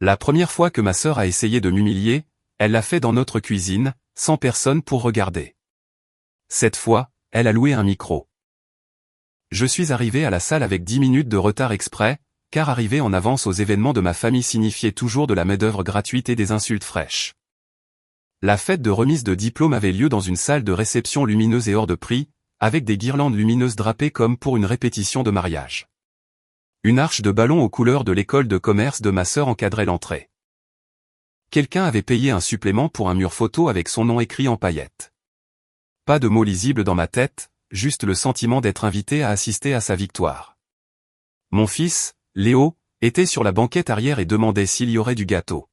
La première fois que ma sœur a essayé de m'humilier, elle l'a fait dans notre cuisine, sans personne pour regarder. Cette fois, elle a loué un micro. Je suis arrivé à la salle avec 10 minutes de retard exprès, car arriver en avance aux événements de ma famille signifiait toujours de la main-d'œuvre gratuite et des insultes fraîches. La fête de remise de diplôme avait lieu dans une salle de réception lumineuse et hors de prix, avec des guirlandes lumineuses drapées comme pour une répétition de mariage. Une arche de ballon aux couleurs de l'école de commerce de ma sœur encadrait l'entrée. Quelqu'un avait payé un supplément pour un mur photo avec son nom écrit en paillettes. Pas de mots lisibles dans ma tête, juste le sentiment d'être invité à assister à sa victoire. Mon fils, Léo, était sur la banquette arrière et demandait s'il y aurait du gâteau.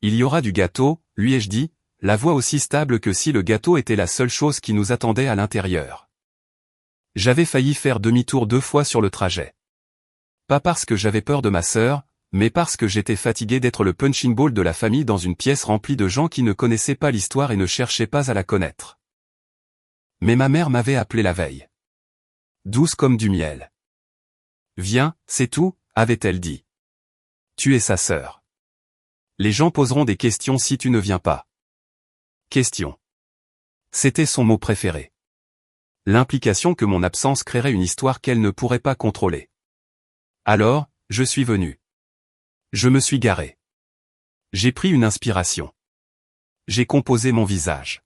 Il y aura du gâteau, lui ai-je dit, la voix aussi stable que si le gâteau était la seule chose qui nous attendait à l'intérieur. J'avais failli faire demi-tour 2 fois sur le trajet. Pas parce que j'avais peur de ma sœur, mais parce que j'étais fatigué d'être le punching ball de la famille dans une pièce remplie de gens qui ne connaissaient pas l'histoire et ne cherchaient pas à la connaître. Mais ma mère m'avait appelé la veille. Douce comme du miel. Viens, c'est tout, avait-elle dit. Tu es sa sœur. Les gens poseront des questions si tu ne viens pas. Question. C'était son mot préféré. L'implication que mon absence créerait une histoire qu'elle ne pourrait pas contrôler. Alors, je suis venu. Je me suis garé. J'ai pris une inspiration. J'ai composé mon visage.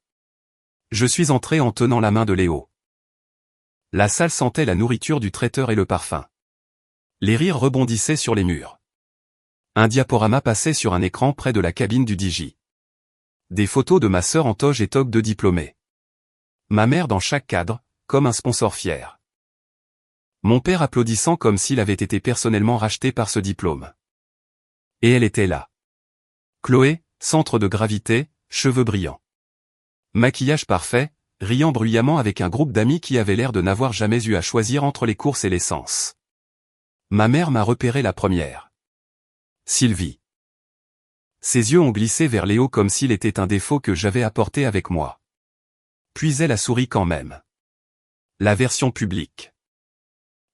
Je suis entré en tenant la main de Léo. La salle sentait la nourriture du traiteur et le parfum. Les rires rebondissaient sur les murs. Un diaporama passait sur un écran près de la cabine du DJ. Des photos de ma sœur en toge et toque de diplômée. Ma mère dans chaque cadre, comme un sponsor fier. Mon père applaudissant comme s'il avait été personnellement racheté par ce diplôme. Et elle était là. Chloé, centre de gravité, cheveux brillants. Maquillage parfait, riant bruyamment avec un groupe d'amis qui avaient l'air de n'avoir jamais eu à choisir entre les courses et l'essence. Ma mère m'a repéré la première. Sylvie. Ses yeux ont glissé vers Léo comme s'il était un défaut que j'avais apporté avec moi. Puis elle a souri quand même. La version publique.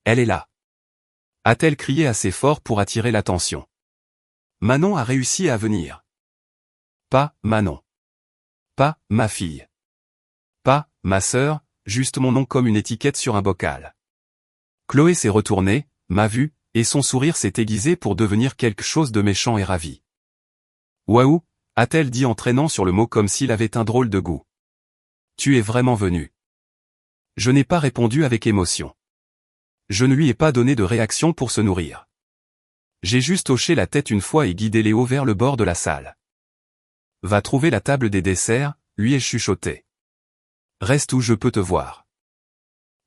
Elle est là. A-t-elle crié assez fort pour attirer l'attention? Manon a réussi à venir. Pas Manon. Pas ma fille. Pas ma sœur, juste mon nom comme une étiquette sur un bocal. Chloé s'est retournée, m'a vu, et son sourire s'est aiguisé pour devenir quelque chose de méchant et ravi. Waouh, a-t-elle dit en traînant sur le mot comme s'il avait un drôle de goût. Tu es vraiment venu. Je n'ai pas répondu avec émotion. Je ne lui ai pas donné de réaction pour se nourrir. J'ai juste hoché la tête une fois et guidé Léo vers le bord de la salle. Va trouver la table des desserts, lui ai-je chuchoté. Reste où je peux te voir.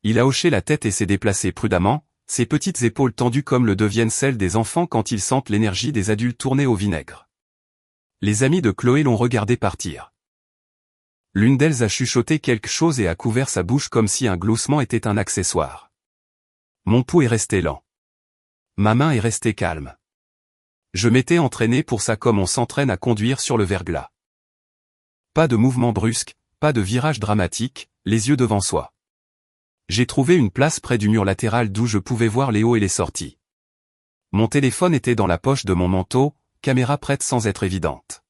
Il a hoché la tête et s'est déplacé prudemment, ses petites épaules tendues comme le deviennent celles des enfants quand ils sentent l'énergie des adultes tourner au vinaigre. Les amis de Chloé l'ont regardé partir. L'une d'elles a chuchoté quelque chose et a couvert sa bouche comme si un gloussement était un accessoire. Mon pouls est resté lent. Ma main est restée calme. Je m'étais entraîné pour ça comme on s'entraîne à conduire sur le verglas. Pas de mouvement brusque, pas de virage dramatique, les yeux devant soi. J'ai trouvé une place près du mur latéral d'où je pouvais voir Léo et les sorties. Mon téléphone était dans la poche de mon manteau, caméra prête sans être évidente.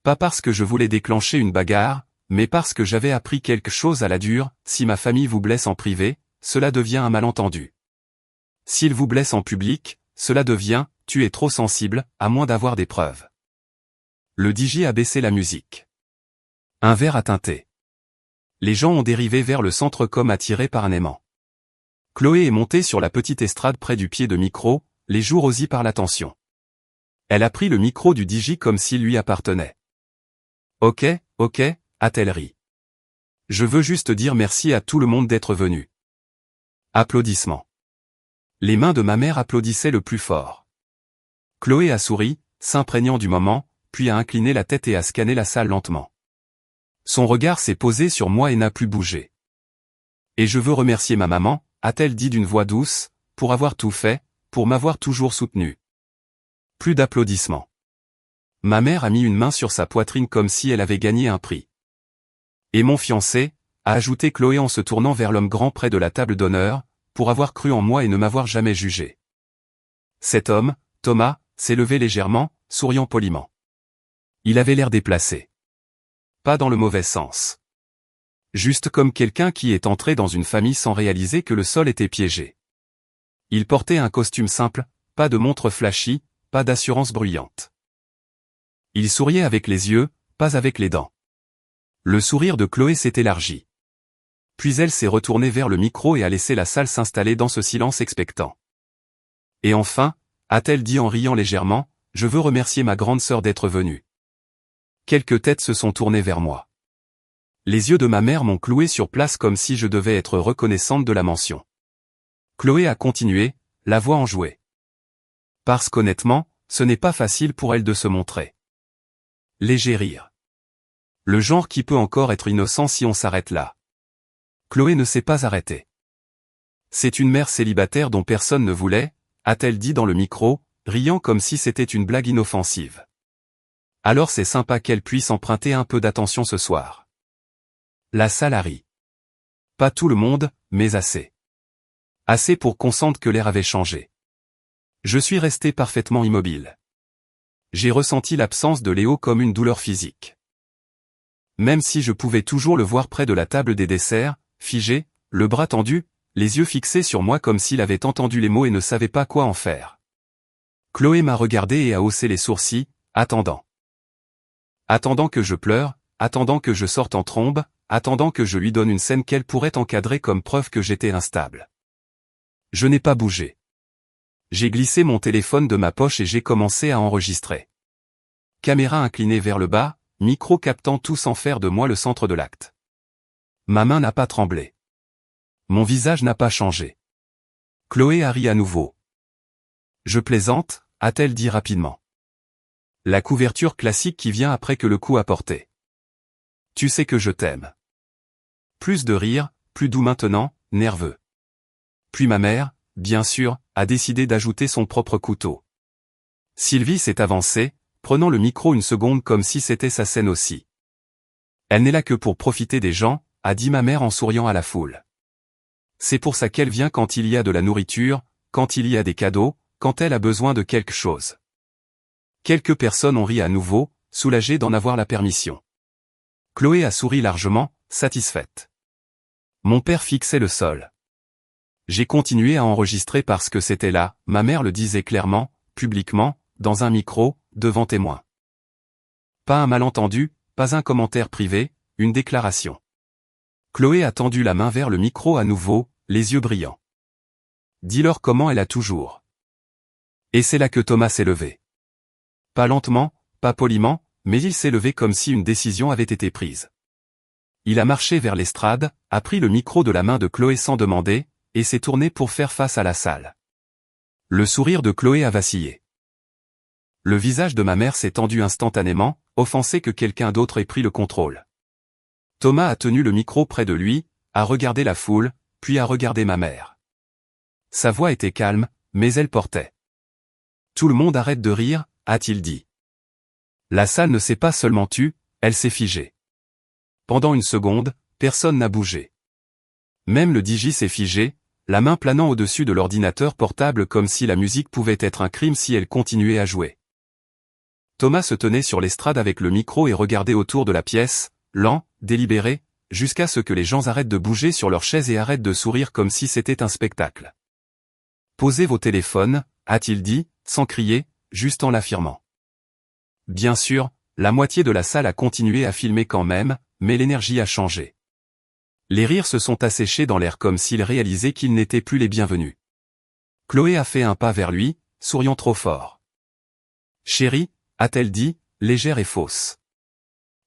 Pas parce que je voulais déclencher une bagarre, mais parce que j'avais appris quelque chose à la dure, si ma famille vous blesse en privé, cela devient un malentendu. S'il vous blesse en public, cela devient, tu es trop sensible, à moins d'avoir des preuves. Le DJ a baissé la musique. Un verre a tinté. Les gens ont dérivé vers le centre comme attirés par un aimant. Chloé est montée sur la petite estrade près du pied de micro, les joues rosies par l'attention. Elle a pris le micro du DJ comme s'il lui appartenait. Ok, a-t-elle ri. Je veux juste dire merci à tout le monde d'être venu. Applaudissements. Les mains de ma mère applaudissaient le plus fort. Chloé a souri, s'imprégnant du moment, puis a incliné la tête et a scanné la salle lentement. Son regard s'est posé sur moi et n'a plus bougé. Et je veux remercier ma maman, a-t-elle dit d'une voix douce, pour avoir tout fait, pour m'avoir toujours soutenu. Plus d'applaudissements. Ma mère a mis une main sur sa poitrine comme si elle avait gagné un prix. Et mon fiancé, a ajouté Chloé en se tournant vers l'homme grand près de la table d'honneur, pour avoir cru en moi et ne m'avoir jamais jugé. Cet homme, Thomas, s'est levé légèrement, souriant poliment. Il avait l'air déplacé. Pas dans le mauvais sens. Juste comme quelqu'un qui est entré dans une famille sans réaliser que le sol était piégé. Il portait un costume simple, pas de montre flashy, pas d'assurance bruyante. Il souriait avec les yeux, pas avec les dents. Le sourire de Chloé s'est élargi. Puis elle s'est retournée vers le micro et a laissé la salle s'installer dans ce silence expectant. Et enfin, a-t-elle dit en riant légèrement, je veux remercier ma grande sœur d'être venue. Quelques têtes se sont tournées vers moi. Les yeux de ma mère m'ont cloué sur place comme si je devais être reconnaissante de la mention. Chloé a continué, la voix enjouée. Parce qu'honnêtement, ce n'est pas facile pour elle de se montrer. Léger rire. Le genre qui peut encore être innocent si on s'arrête là. Chloé ne s'est pas arrêtée. C'est une mère célibataire dont personne ne voulait, a-t-elle dit dans le micro, riant comme si c'était une blague inoffensive. Alors c'est sympa qu'elle puisse emprunter un peu d'attention ce soir. La salle a ri. Pas tout le monde, mais assez. Assez pour qu'on sente que l'air avait changé. Je suis resté parfaitement immobile. J'ai ressenti l'absence de Léo comme une douleur physique. Même si je pouvais toujours le voir près de la table des desserts, figé, le bras tendu, les yeux fixés sur moi comme s'il avait entendu les mots et ne savait pas quoi en faire. Chloé m'a regardé et a haussé les sourcils, attendant. Attendant que je pleure, attendant que je sorte en trombe, attendant que je lui donne une scène qu'elle pourrait encadrer comme preuve que j'étais instable. Je n'ai pas bougé. J'ai glissé mon téléphone de ma poche et j'ai commencé à enregistrer. Caméra inclinée vers le bas, micro captant tout sans faire de moi le centre de l'acte. Ma main n'a pas tremblé. Mon visage n'a pas changé. Chloé a ri à nouveau. Je plaisante, a-t-elle dit rapidement. La couverture classique qui vient après que le coup a porté. Tu sais que je t'aime. Plus de rire, plus doux maintenant, nerveux. Puis ma mère, bien sûr, a décidé d'ajouter son propre couteau. Sylvie s'est avancée, prenant le micro une seconde comme si c'était sa scène aussi. Elle n'est là que pour profiter des gens, a dit ma mère en souriant à la foule. C'est pour ça qu'elle vient quand il y a de la nourriture, quand il y a des cadeaux, quand elle a besoin de quelque chose. Quelques personnes ont ri à nouveau, soulagées d'en avoir la permission. Chloé a souri largement, satisfaite. Mon père fixait le sol. J'ai continué à enregistrer parce que c'était là, ma mère le disait clairement, publiquement, dans un micro, devant témoins. Pas un malentendu, pas un commentaire privé, une déclaration. Chloé a tendu la main vers le micro à nouveau, les yeux brillants. Dis-leur comment elle a toujours. Et c'est là que Thomas s'est levé. Pas lentement, pas poliment, mais il s'est levé comme si une décision avait été prise. Il a marché vers l'estrade, a pris le micro de la main de Chloé sans demander, et s'est tourné pour faire face à la salle. Le sourire de Chloé a vacillé. Le visage de ma mère s'est tendu instantanément, offensé que quelqu'un d'autre ait pris le contrôle. Thomas a tenu le micro près de lui, a regardé la foule, puis a regardé ma mère. Sa voix était calme, mais elle portait. Tout le monde arrête de rire, a-t-il dit. La salle ne s'est pas seulement tue, elle s'est figée. Pendant une seconde, personne n'a bougé. Même le DJ s'est figé, la main planant au-dessus de l'ordinateur portable comme si la musique pouvait être un crime si elle continuait à jouer. Thomas se tenait sur l'estrade avec le micro et regardait autour de la pièce, lent, délibéré, jusqu'à ce que les gens arrêtent de bouger sur leurs chaises et arrêtent de sourire comme si c'était un spectacle. Posez vos téléphones, a-t-il dit, sans crier, juste en l'affirmant. Bien sûr, la moitié de la salle a continué à filmer quand même, mais l'énergie a changé. Les rires se sont asséchés dans l'air comme s'ils réalisaient qu'ils n'étaient plus les bienvenus. Chloé a fait un pas vers lui, souriant trop fort. Chérie, a-t-elle dit, légère et fausse.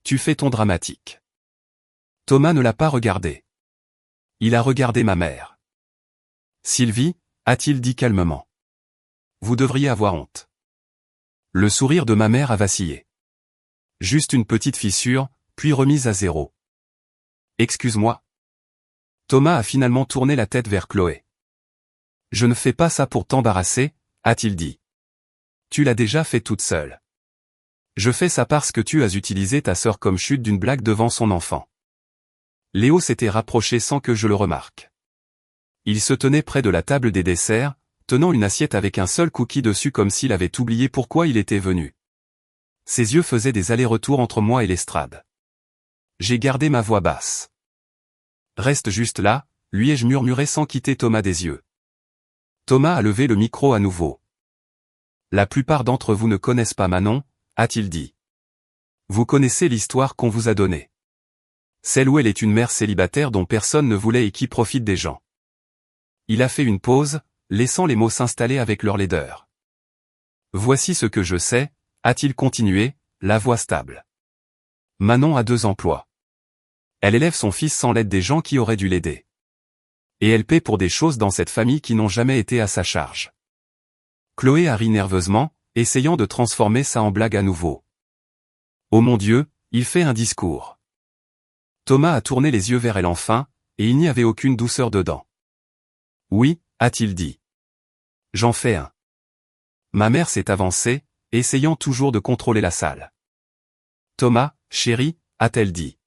Tu fais ton dramatique. Thomas ne l'a pas regardé. Il a regardé ma mère. Sylvie, a-t-il dit calmement. Vous devriez avoir honte. Le sourire de ma mère a vacillé. Juste une petite fissure, puis remise à zéro. Excuse-moi. Thomas a finalement tourné la tête vers Chloé. Je ne fais pas ça pour t'embarrasser, a-t-il dit. Tu l'as déjà fait toute seule. Je fais ça parce que tu as utilisé ta sœur comme chute d'une blague devant son enfant. Léo s'était rapproché sans que je le remarque. Il se tenait près de la table des desserts, tenant une assiette avec un seul cookie dessus comme s'il avait oublié pourquoi il était venu. Ses yeux faisaient des allers-retours entre moi et l'estrade. J'ai gardé ma voix basse. Reste juste là, lui ai-je murmuré sans quitter Thomas des yeux. Thomas a levé le micro à nouveau. La plupart d'entre vous ne connaissent pas Manon, a-t-il dit. Vous connaissez l'histoire qu'on vous a donnée. Celle où elle est une mère célibataire dont personne ne voulait et qui profite des gens. Il a fait une pause, laissant les mots s'installer avec leur laideur. Voici ce que je sais, a-t-il continué, la voix stable. Manon a 2 emplois. Elle élève son fils sans l'aide des gens qui auraient dû l'aider. Et elle paie pour des choses dans cette famille qui n'ont jamais été à sa charge. Chloé a ri nerveusement, essayant de transformer ça en blague à nouveau. Oh mon Dieu, il fait un discours. Thomas a tourné les yeux vers elle enfin, et il n'y avait aucune douceur dedans. Oui, a-t-il dit. J'en fais un. Ma mère s'est avancée, essayant toujours de contrôler la salle. Thomas, chéri, a-t-elle dit.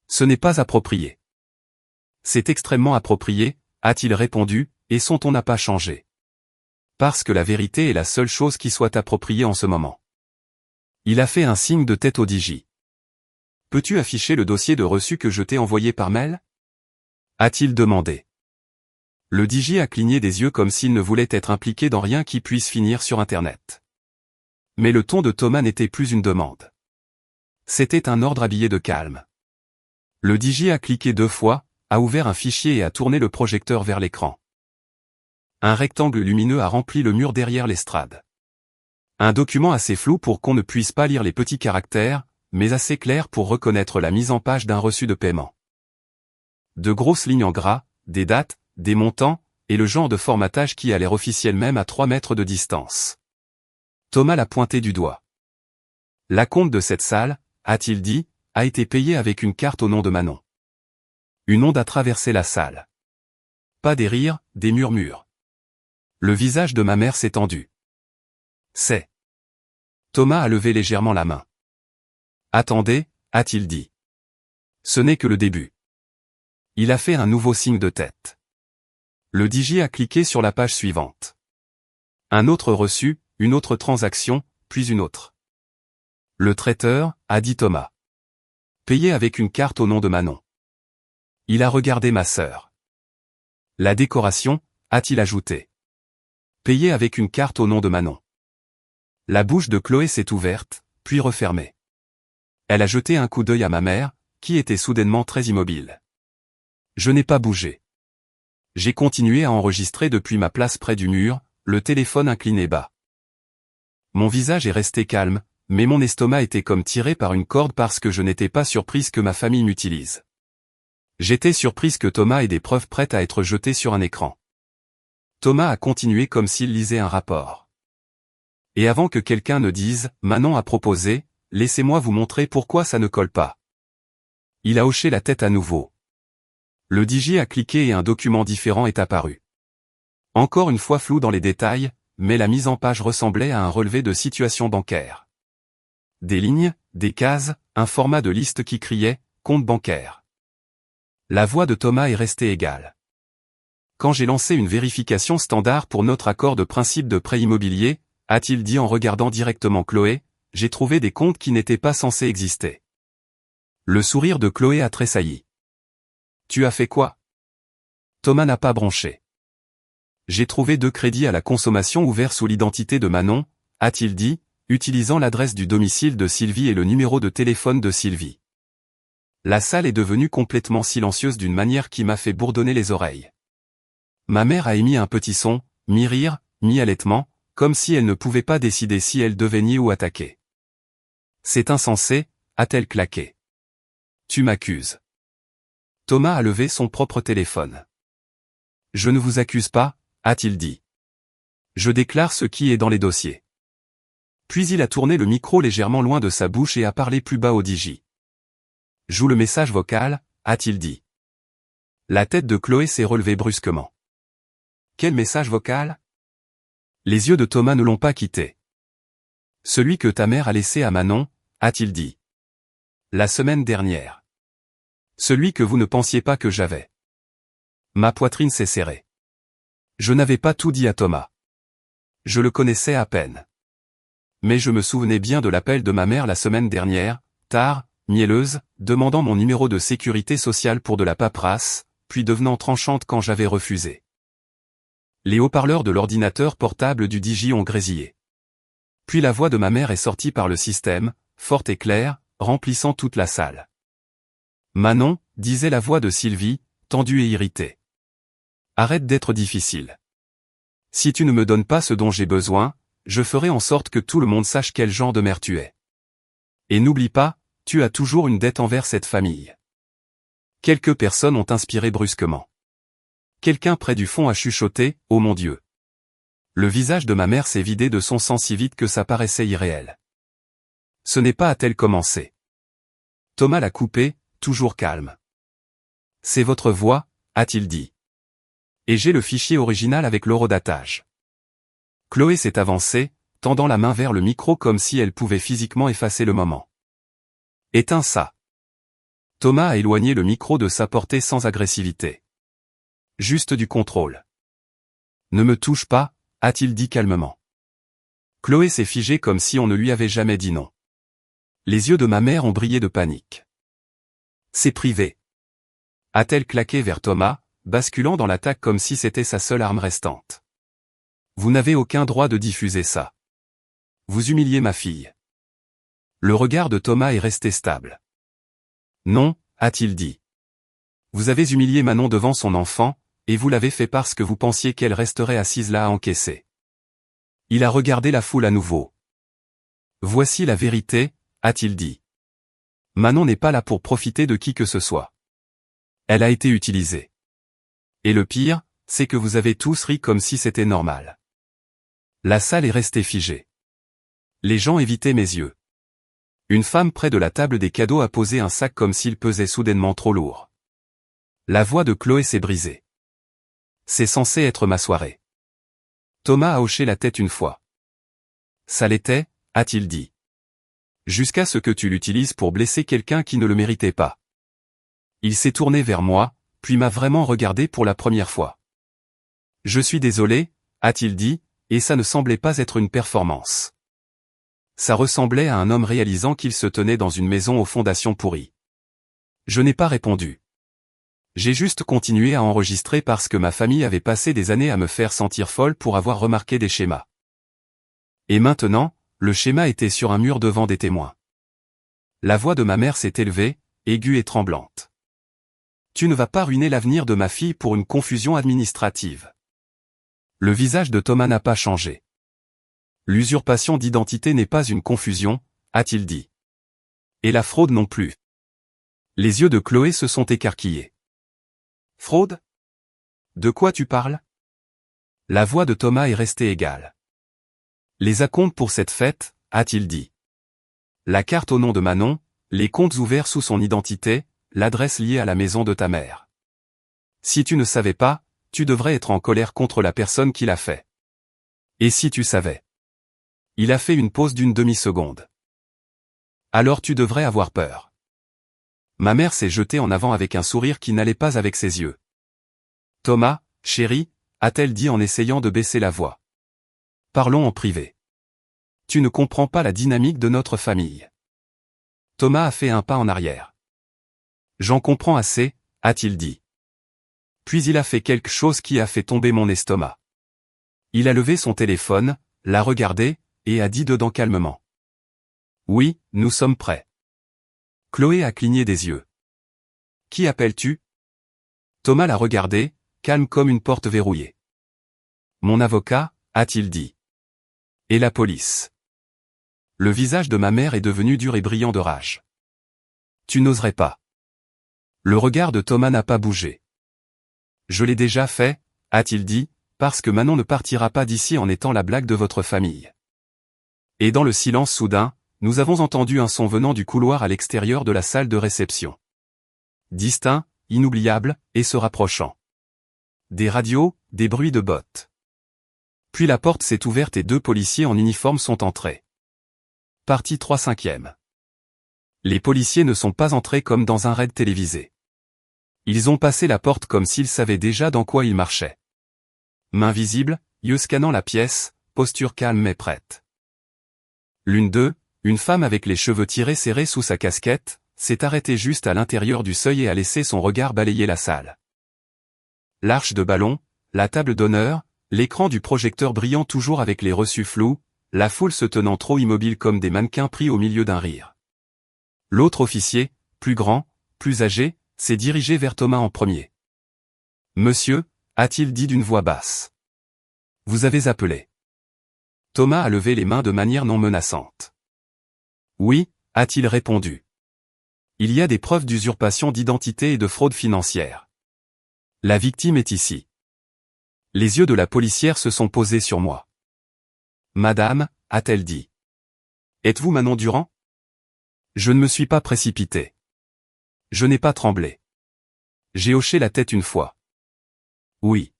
Ce n'est pas approprié. C'est extrêmement approprié, a-t-il répondu, et son ton n'a pas changé. Parce que la vérité est la seule chose qui soit appropriée en ce moment. Il a fait un signe de tête au Digi. Peux-tu afficher le dossier de reçu que je t'ai envoyé par mail? A-t-il demandé. Le Digi a cligné des yeux comme s'il ne voulait être impliqué dans rien qui puisse finir sur Internet. Mais le ton de Thomas n'était plus une demande. C'était un ordre habillé de calme. Le Digi a cliqué 2 fois, a ouvert un fichier et a tourné le projecteur vers l'écran. Un rectangle lumineux a rempli le mur derrière l'estrade. Un document assez flou pour qu'on ne puisse pas lire les petits caractères, mais assez clair pour reconnaître la mise en page d'un reçu de paiement. De grosses lignes en gras, des dates, des montants, et le genre de formatage qui a l'air officiel même à 3 mètres de distance. Thomas l'a pointé du doigt. L'acompte de cette salle, a-t-il dit, a été payé avec une carte au nom de Manon. Une onde a traversé la salle. Pas des rires, des murmures. Le visage de ma mère s'est tendu. C'est. Thomas a levé légèrement la main. Attendez, a-t-il dit. Ce n'est que le début. Il a fait un nouveau signe de tête. Le Digi a cliqué sur la page suivante. Un autre reçu, une autre transaction, puis une autre. Le traiteur, a dit Thomas. Payé avec une carte au nom de Manon. Il a regardé ma sœur. La décoration, a-t-il ajouté. Payé avec une carte au nom de Manon. La bouche de Chloé s'est ouverte, puis refermée. Elle a jeté un coup d'œil à ma mère, qui était soudainement très immobile. Je n'ai pas bougé. J'ai continué à enregistrer depuis ma place près du mur, le téléphone incliné bas. Mon visage est resté calme, mais mon estomac était comme tiré par une corde parce que je n'étais pas surprise que ma famille m'utilise. J'étais surprise que Thomas ait des preuves prêtes à être jetées sur un écran. Thomas a continué comme s'il lisait un rapport. Et avant que quelqu'un ne dise, Manon a proposé, laissez-moi vous montrer pourquoi ça ne colle pas. Il a hoché la tête à nouveau. Le Digi a cliqué et un document différent est apparu. Encore une fois flou dans les détails, mais la mise en page ressemblait à un relevé de situation bancaire. Des lignes, des cases, un format de liste qui criait « compte bancaire ». La voix de Thomas est restée égale. Quand j'ai lancé une vérification standard pour notre accord de principe de prêt immobilier, a-t-il dit en regardant directement Chloé, j'ai trouvé des comptes qui n'étaient pas censés exister. Le sourire de Chloé a tressailli. Tu as fait quoi? Thomas n'a pas bronché. J'ai trouvé 2 crédits à la consommation ouverts sous l'identité de Manon, a-t-il dit, utilisant l'adresse du domicile de Sylvie et le numéro de téléphone de Sylvie. La salle est devenue complètement silencieuse d'une manière qui m'a fait bourdonner les oreilles. Ma mère a émis un petit son, mi-rire, mi-halètement, comme si elle ne pouvait pas décider si elle devait nier ou attaquer. C'est insensé, a-t-elle claqué. Tu m'accuses. Thomas a levé son propre téléphone. Je ne vous accuse pas, a-t-il dit. Je déclare ce qui est dans les dossiers. Puis il a tourné le micro légèrement loin de sa bouche et a parlé plus bas au Digi. Joue le message vocal, a-t-il dit. La tête de Chloé s'est relevée brusquement. Quel message vocal? Les yeux de Thomas ne l'ont pas quitté. Celui que ta mère a laissé à Manon, a-t-il dit. La semaine dernière. Celui que vous ne pensiez pas que j'avais. Ma poitrine s'est serrée. Je n'avais pas tout dit à Thomas. Je le connaissais à peine. Mais je me souvenais bien de l'appel de ma mère la semaine dernière, tard, mielleuse, demandant mon numéro de sécurité sociale pour de la paperasse, puis devenant tranchante quand j'avais refusé. Les haut-parleurs de l'ordinateur portable du DJ ont grésillé. Puis la voix de ma mère est sortie par le système, forte et claire, remplissant toute la salle. Manon, disait la voix de Sylvie, tendue et irritée. Arrête d'être difficile. Si tu ne me donnes pas ce dont j'ai besoin, je ferai en sorte que tout le monde sache quel genre de mère tu es. Et n'oublie pas, tu as toujours une dette envers cette famille. Quelques personnes ont inspiré brusquement. Quelqu'un près du fond a chuchoté, « Oh mon Dieu !» Le visage de ma mère s'est vidé de son sang si vite que ça paraissait irréel. Ce n'est pas a-t-elle commencé. Thomas l'a coupé, toujours calme. C'est votre voix, a-t-il dit. Et j'ai le fichier original avec l'horodatage. Chloé s'est avancée, tendant la main vers le micro comme si elle pouvait physiquement effacer le moment. Éteins ça. Thomas a éloigné le micro de sa portée sans agressivité. Juste du contrôle. Ne me touche pas, a-t-il dit calmement. Chloé s'est figée comme si on ne lui avait jamais dit non. Les yeux de ma mère ont brillé de panique. C'est privé. A-t-elle claqué vers Thomas, basculant dans l'attaque comme si c'était sa seule arme restante. Vous n'avez aucun droit de diffuser ça. Vous humiliez ma fille. Le regard de Thomas est resté stable. Non, a-t-il dit. Vous avez humilié Manon devant son enfant, et vous l'avez fait parce que vous pensiez qu'elle resterait assise là à encaisser. Il a regardé la foule à nouveau. Voici la vérité, a-t-il dit. Manon n'est pas là pour profiter de qui que ce soit. Elle a été utilisée. Et le pire, c'est que vous avez tous ri comme si c'était normal. La salle est restée figée. Les gens évitaient mes yeux. Une femme près de la table des cadeaux a posé un sac comme s'il pesait soudainement trop lourd. La voix de Chloé s'est brisée. C'est censé être ma soirée. Thomas a hoché la tête une fois. Ça l'était, a-t-il dit. Jusqu'à ce que tu l'utilises pour blesser quelqu'un qui ne le méritait pas. Il s'est tourné vers moi, puis m'a vraiment regardé pour la première fois. Je suis désolé, a-t-il dit, et ça ne semblait pas être une performance. Ça ressemblait à un homme réalisant qu'il se tenait dans une maison aux fondations pourries. Je n'ai pas répondu. J'ai juste continué à enregistrer parce que ma famille avait passé des années à me faire sentir folle pour avoir remarqué des schémas. Et maintenant, le schéma était sur un mur devant des témoins. La voix de ma mère s'est élevée, aiguë et tremblante. Tu ne vas pas ruiner l'avenir de ma fille pour une confusion administrative. Le visage de Thomas n'a pas changé. L'usurpation d'identité n'est pas une confusion, a-t-il dit. Et la fraude non plus. Les yeux de Chloé se sont écarquillés. Fraude? De quoi tu parles? La voix de Thomas est restée égale. Les acomptes pour cette fête, a-t-il dit. La carte au nom de Manon, les comptes ouverts sous son identité, l'adresse liée à la maison de ta mère. Si tu ne savais pas, tu devrais être en colère contre la personne qui l'a fait. Et si tu savais? Il a fait une pause d'une demi-seconde. Alors tu devrais avoir peur. Ma mère s'est jetée en avant avec un sourire qui n'allait pas avec ses yeux. Thomas, chéri, a-t-elle dit en essayant de baisser la voix. Parlons en privé. Tu ne comprends pas la dynamique de notre famille. Thomas a fait un pas en arrière. J'en comprends assez, a-t-il dit. Puis il a fait quelque chose qui a fait tomber mon estomac. Il a levé son téléphone, l'a regardé, et a dit dedans calmement. Oui, nous sommes prêts. Chloé a cligné des yeux. Qui appelles-tu? Thomas l'a regardé, calme comme une porte verrouillée. Mon avocat, a-t-il dit. Et la police. Le visage de ma mère est devenu dur et brillant de rage. Tu n'oserais pas. Le regard de Thomas n'a pas bougé. Je l'ai déjà fait, a-t-il dit, parce que Manon ne partira pas d'ici en étant la blague de votre famille. Et dans le silence soudain, nous avons entendu un son venant du couloir à l'extérieur de la salle de réception. Distinct, inoubliable, et se rapprochant. Des radios, des bruits de bottes. Puis la porte s'est ouverte et 2 policiers en uniforme sont entrés. Partie 3/5. Les policiers ne sont pas entrés comme dans un raid télévisé. Ils ont passé la porte comme s'ils savaient déjà dans quoi ils marchaient. Main visible, yeux scannant la pièce, posture calme mais prête. L'une d'eux, une femme avec les cheveux tirés serrés sous sa casquette, s'est arrêtée juste à l'intérieur du seuil et a laissé son regard balayer la salle. L'arche de ballon, la table d'honneur, l'écran du projecteur brillant toujours avec les reçus flous, la foule se tenant trop immobile comme des mannequins pris au milieu d'un rire. L'autre officier, plus grand, plus âgé, s'est dirigé vers Thomas en premier. « Monsieur » a-t-il dit d'une voix basse. « Vous avez appelé. » Thomas a levé les mains de manière non menaçante. « Oui » a-t-il répondu. « Il y a des preuves d'usurpation d'identité et de fraude financière. La victime est ici. » Les yeux de la policière se sont posés sur moi. « Madame » a-t-elle dit. « Êtes-vous Manon Durand ?» Je ne me suis pas précipité. Je n'ai pas tremblé. J'ai hoché la tête une fois. Oui.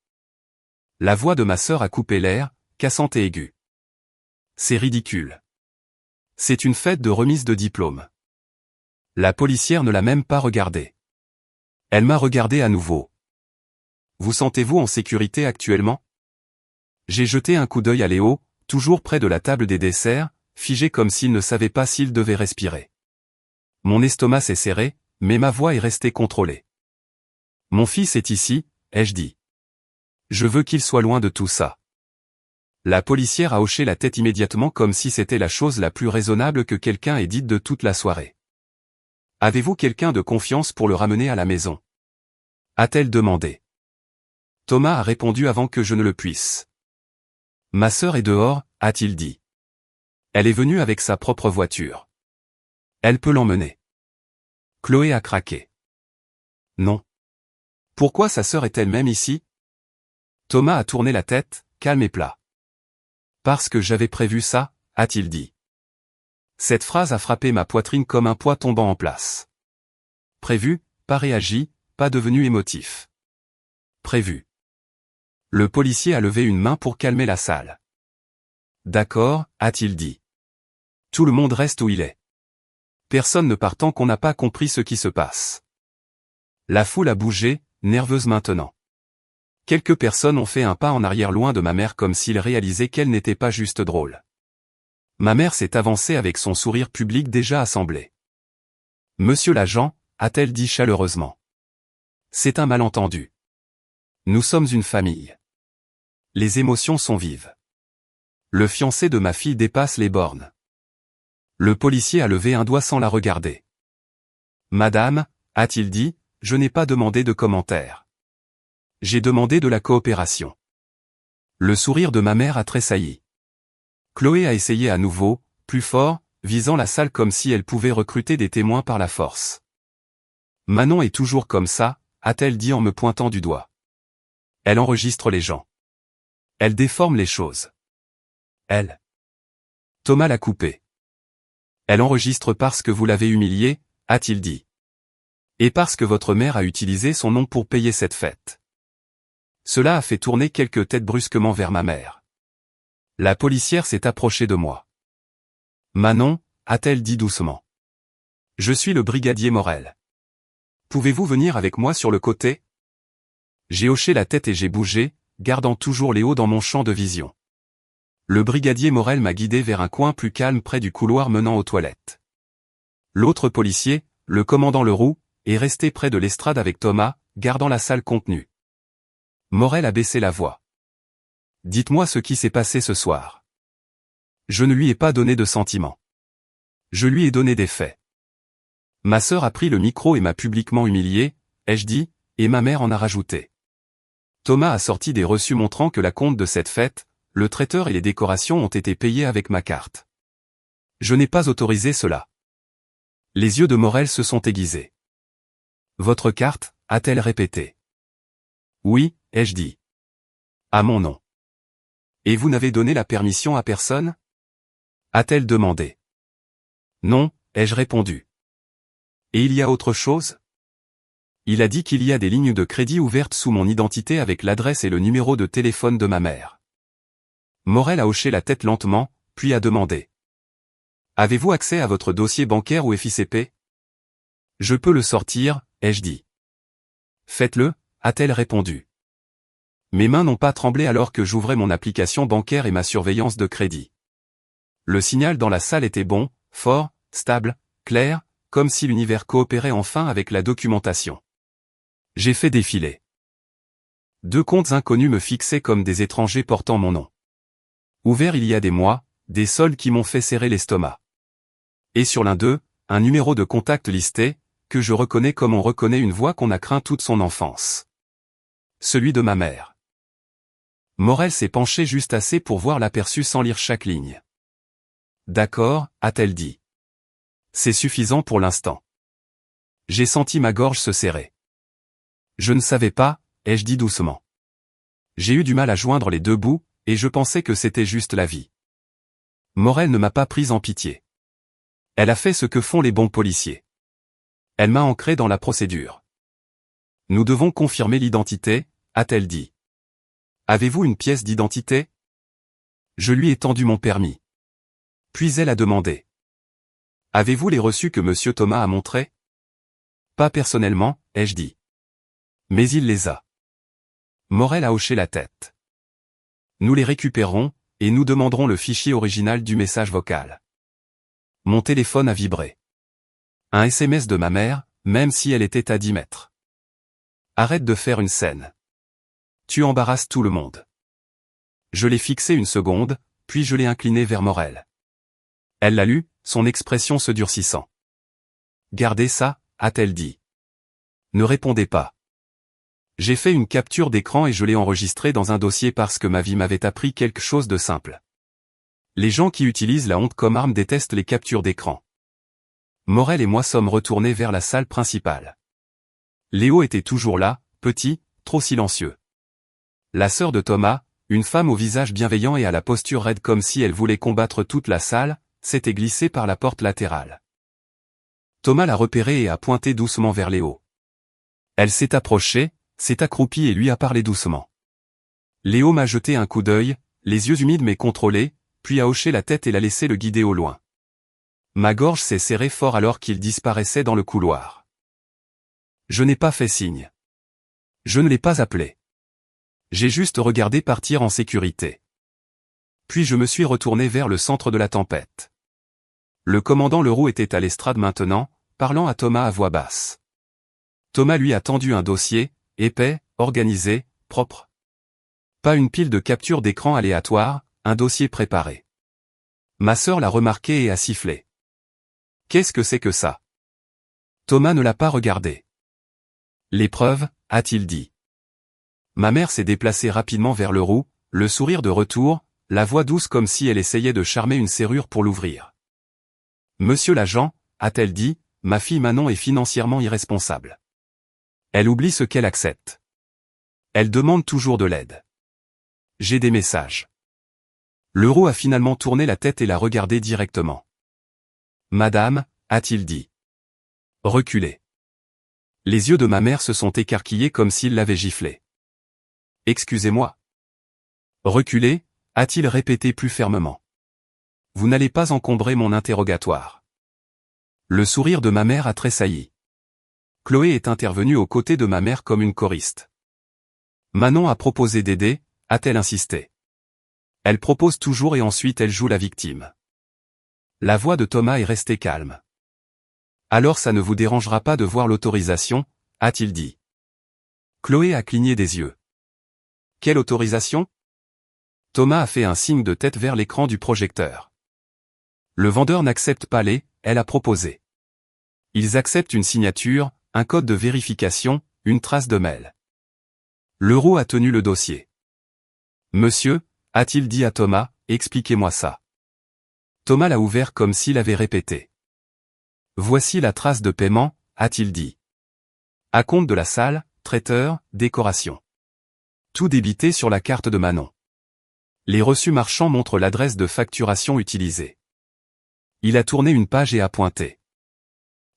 La voix de ma sœur a coupé l'air, cassante et aiguë. C'est ridicule. C'est une fête de remise de diplôme. La policière ne l'a même pas regardé. Elle m'a regardé à nouveau. Vous sentez-vous en sécurité actuellement? J'ai jeté un coup d'œil à Léo, toujours près de la table des desserts, figé comme s'il ne savait pas s'il devait respirer. Mon estomac s'est serré, mais ma voix est restée contrôlée. Mon fils est ici, ai-je dit. Je veux qu'il soit loin de tout ça. La policière a hoché la tête immédiatement comme si c'était la chose la plus raisonnable que quelqu'un ait dite de toute la soirée. Avez-vous quelqu'un de confiance pour le ramener à la maison? A-t-elle demandé. Thomas a répondu avant que je ne le puisse. Ma sœur est dehors, a-t-il dit. Elle est venue avec sa propre voiture. Elle peut l'emmener. Chloé a craqué. Non. Pourquoi sa sœur est elle-même ici? Thomas a tourné la tête, calme et plat. Parce que j'avais prévu ça, a-t-il dit. Cette phrase a frappé ma poitrine comme un poids tombant en place. Prévu, pas réagi, pas devenu émotif. Prévu. Le policier a levé une main pour calmer la salle. D'accord, a-t-il dit. Tout le monde reste où il est. Personne ne part tant qu'on n'a pas compris ce qui se passe. La foule a bougé, nerveuse maintenant. Quelques personnes ont fait un pas en arrière loin de ma mère comme s'ils réalisaient qu'elle n'était pas juste drôle. Ma mère s'est avancée avec son sourire public déjà assemblé. Monsieur l'agent, a-t-elle dit chaleureusement. C'est un malentendu. Nous sommes une famille. Les émotions sont vives. Le fiancé de ma fille dépasse les bornes. Le policier a levé un doigt sans la regarder. Madame, a-t-il dit, je n'ai pas demandé de commentaires. J'ai demandé de la coopération. Le sourire de ma mère a tressailli. Chloé a essayé à nouveau, plus fort, visant la salle comme si elle pouvait recruter des témoins par la force. Manon est toujours comme ça, a-t-elle dit en me pointant du doigt. Elle enregistre les gens. Elle déforme les choses. Elle. Thomas l'a coupé. Elle enregistre parce que vous l'avez humiliée, a-t-il dit. Et parce que votre mère a utilisé son nom pour payer cette fête. Cela a fait tourner quelques têtes brusquement vers ma mère. La policière s'est approchée de moi. Manon, a-t-elle dit doucement. Je suis le brigadier Morel. Pouvez-vous venir avec moi sur le côté? J'ai hoché la tête et j'ai bougé, gardant toujours Léo dans mon champ de vision. Le brigadier Morel m'a guidé vers un coin plus calme près du couloir menant aux toilettes. L'autre policier, le commandant Leroux, est resté près de l'estrade avec Thomas, gardant la salle contenue. Morel a baissé la voix. Dites-moi ce qui s'est passé ce soir. Je ne lui ai pas donné de sentiments. Je lui ai donné des faits. Ma sœur a pris le micro et m'a publiquement humilié, ai-je dit, et ma mère en a rajouté. Thomas a sorti des reçus montrant que la compte de cette fête, le traiteur et les décorations ont été payés avec ma carte. Je n'ai pas autorisé cela. Les yeux de Morel se sont aiguisés. Votre carte, a-t-elle répété. Oui, ai-je dit. À mon nom. Et vous n'avez donné la permission à personne? A-t-elle demandé. Non, ai-je répondu. Et il y a autre chose? Il a dit qu'il y a des lignes de crédit ouvertes sous mon identité avec l'adresse et le numéro de téléphone de ma mère. Morel a hoché la tête lentement, puis a demandé. Avez-vous accès à votre dossier bancaire ou FICP? Je peux le sortir, ai-je dit. Faites-le, a-t-elle répondu. Mes mains n'ont pas tremblé alors que j'ouvrais mon application bancaire et ma surveillance de crédit. Le signal dans la salle était bon, fort, stable, clair, comme si l'univers coopérait enfin avec la documentation. J'ai fait défiler. 2 comptes inconnus me fixaient comme des étrangers portant mon nom. Ouverts il y a des mois, des soldes qui m'ont fait serrer l'estomac. Et sur l'un d'eux, un numéro de contact listé, que je reconnais comme on reconnaît une voix qu'on a craint toute son enfance. Celui de ma mère. Morel s'est penchée juste assez pour voir l'aperçu sans lire chaque ligne. D'accord, a-t-elle dit. C'est suffisant pour l'instant. J'ai senti ma gorge se serrer. Je ne savais pas, ai-je dit doucement. J'ai eu du mal à joindre les 2 bouts, et je pensais que c'était juste la vie. Morel ne m'a pas prise en pitié. Elle a fait ce que font les bons policiers. Elle m'a ancré dans la procédure. Nous devons confirmer l'identité, a-t-elle dit. Avez-vous une pièce d'identité? Je lui ai tendu mon permis. Puis elle a demandé. Avez-vous les reçus que monsieur Thomas a montrés? Pas personnellement, ai-je dit. Mais il les a. Morel a hoché la tête. Nous les récupérerons, et nous demanderons le fichier original du message vocal. Mon téléphone a vibré. Un SMS de ma mère, même si elle était à 10 mètres. Arrête de faire une scène. Tu embarrasses tout le monde. Je l'ai fixé une seconde, puis je l'ai incliné vers Morel. Elle l'a lu, son expression se durcissant. Gardez ça, a-t-elle dit. Ne répondez pas. J'ai fait une capture d'écran et je l'ai enregistré dans un dossier parce que ma vie m'avait appris quelque chose de simple. Les gens qui utilisent la honte comme arme détestent les captures d'écran. Morel et moi sommes retournés vers la salle principale. Léo était toujours là, petit, trop silencieux. La sœur de Thomas, une femme au visage bienveillant et à la posture raide comme si elle voulait combattre toute la salle, s'était glissée par la porte latérale. Thomas l'a repérée et a pointé doucement vers Léo. Elle s'est approchée, s'est accroupie et lui a parlé doucement. Léo m'a jeté un coup d'œil, les yeux humides mais contrôlés, puis a hoché la tête et l'a laissé le guider au loin. Ma gorge s'est serrée fort alors qu'il disparaissait dans le couloir. Je n'ai pas fait signe. Je ne l'ai pas appelé. J'ai juste regardé partir en sécurité. Puis je me suis retourné vers le centre de la tempête. Le commandant Leroux était à l'estrade maintenant, parlant à Thomas à voix basse. Thomas lui a tendu un dossier, épais, organisé, propre. Pas une pile de captures d'écran aléatoires, un dossier préparé. Ma sœur l'a remarqué et a sifflé. Qu'est-ce que c'est que ça? Thomas ne l'a pas regardé. L'épreuve, a-t-il dit. Ma mère s'est déplacée rapidement vers Leroux, le sourire de retour, la voix douce comme si elle essayait de charmer une serrure pour l'ouvrir. Monsieur l'agent, a-t-elle dit, ma fille Manon est financièrement irresponsable. Elle oublie ce qu'elle accepte. Elle demande toujours de l'aide. J'ai des messages. Leroux a finalement tourné la tête et l'a regardé directement. Madame, a-t-il dit. Reculez. Les yeux de ma mère se sont écarquillés comme s'il l'avait giflé. Excusez-moi. Reculez, a-t-il répété plus fermement. Vous n'allez pas encombrer mon interrogatoire. Le sourire de ma mère a tressailli. Chloé est intervenue aux côtés de ma mère comme une choriste. Manon a proposé d'aider, a-t-elle insisté. Elle propose toujours et ensuite elle joue la victime. La voix de Thomas est restée calme. Alors ça ne vous dérangera pas de voir l'autorisation, a-t-il dit. Chloé a cligné des yeux. Quelle autorisation? Thomas a fait un signe de tête vers l'écran du projecteur. Le vendeur n'accepte pas elle a proposé. Ils acceptent une signature, un code de vérification, une trace de mail. Leroux a tenu le dossier. Monsieur, a-t-il dit à Thomas, expliquez-moi ça. Thomas l'a ouvert comme s'il avait répété. Voici la trace de paiement, a-t-il dit. Acompte de la salle, traiteur, décoration. Tout débité sur la carte de Manon. Les reçus marchands montrent l'adresse de facturation utilisée. Il a tourné une page et a pointé.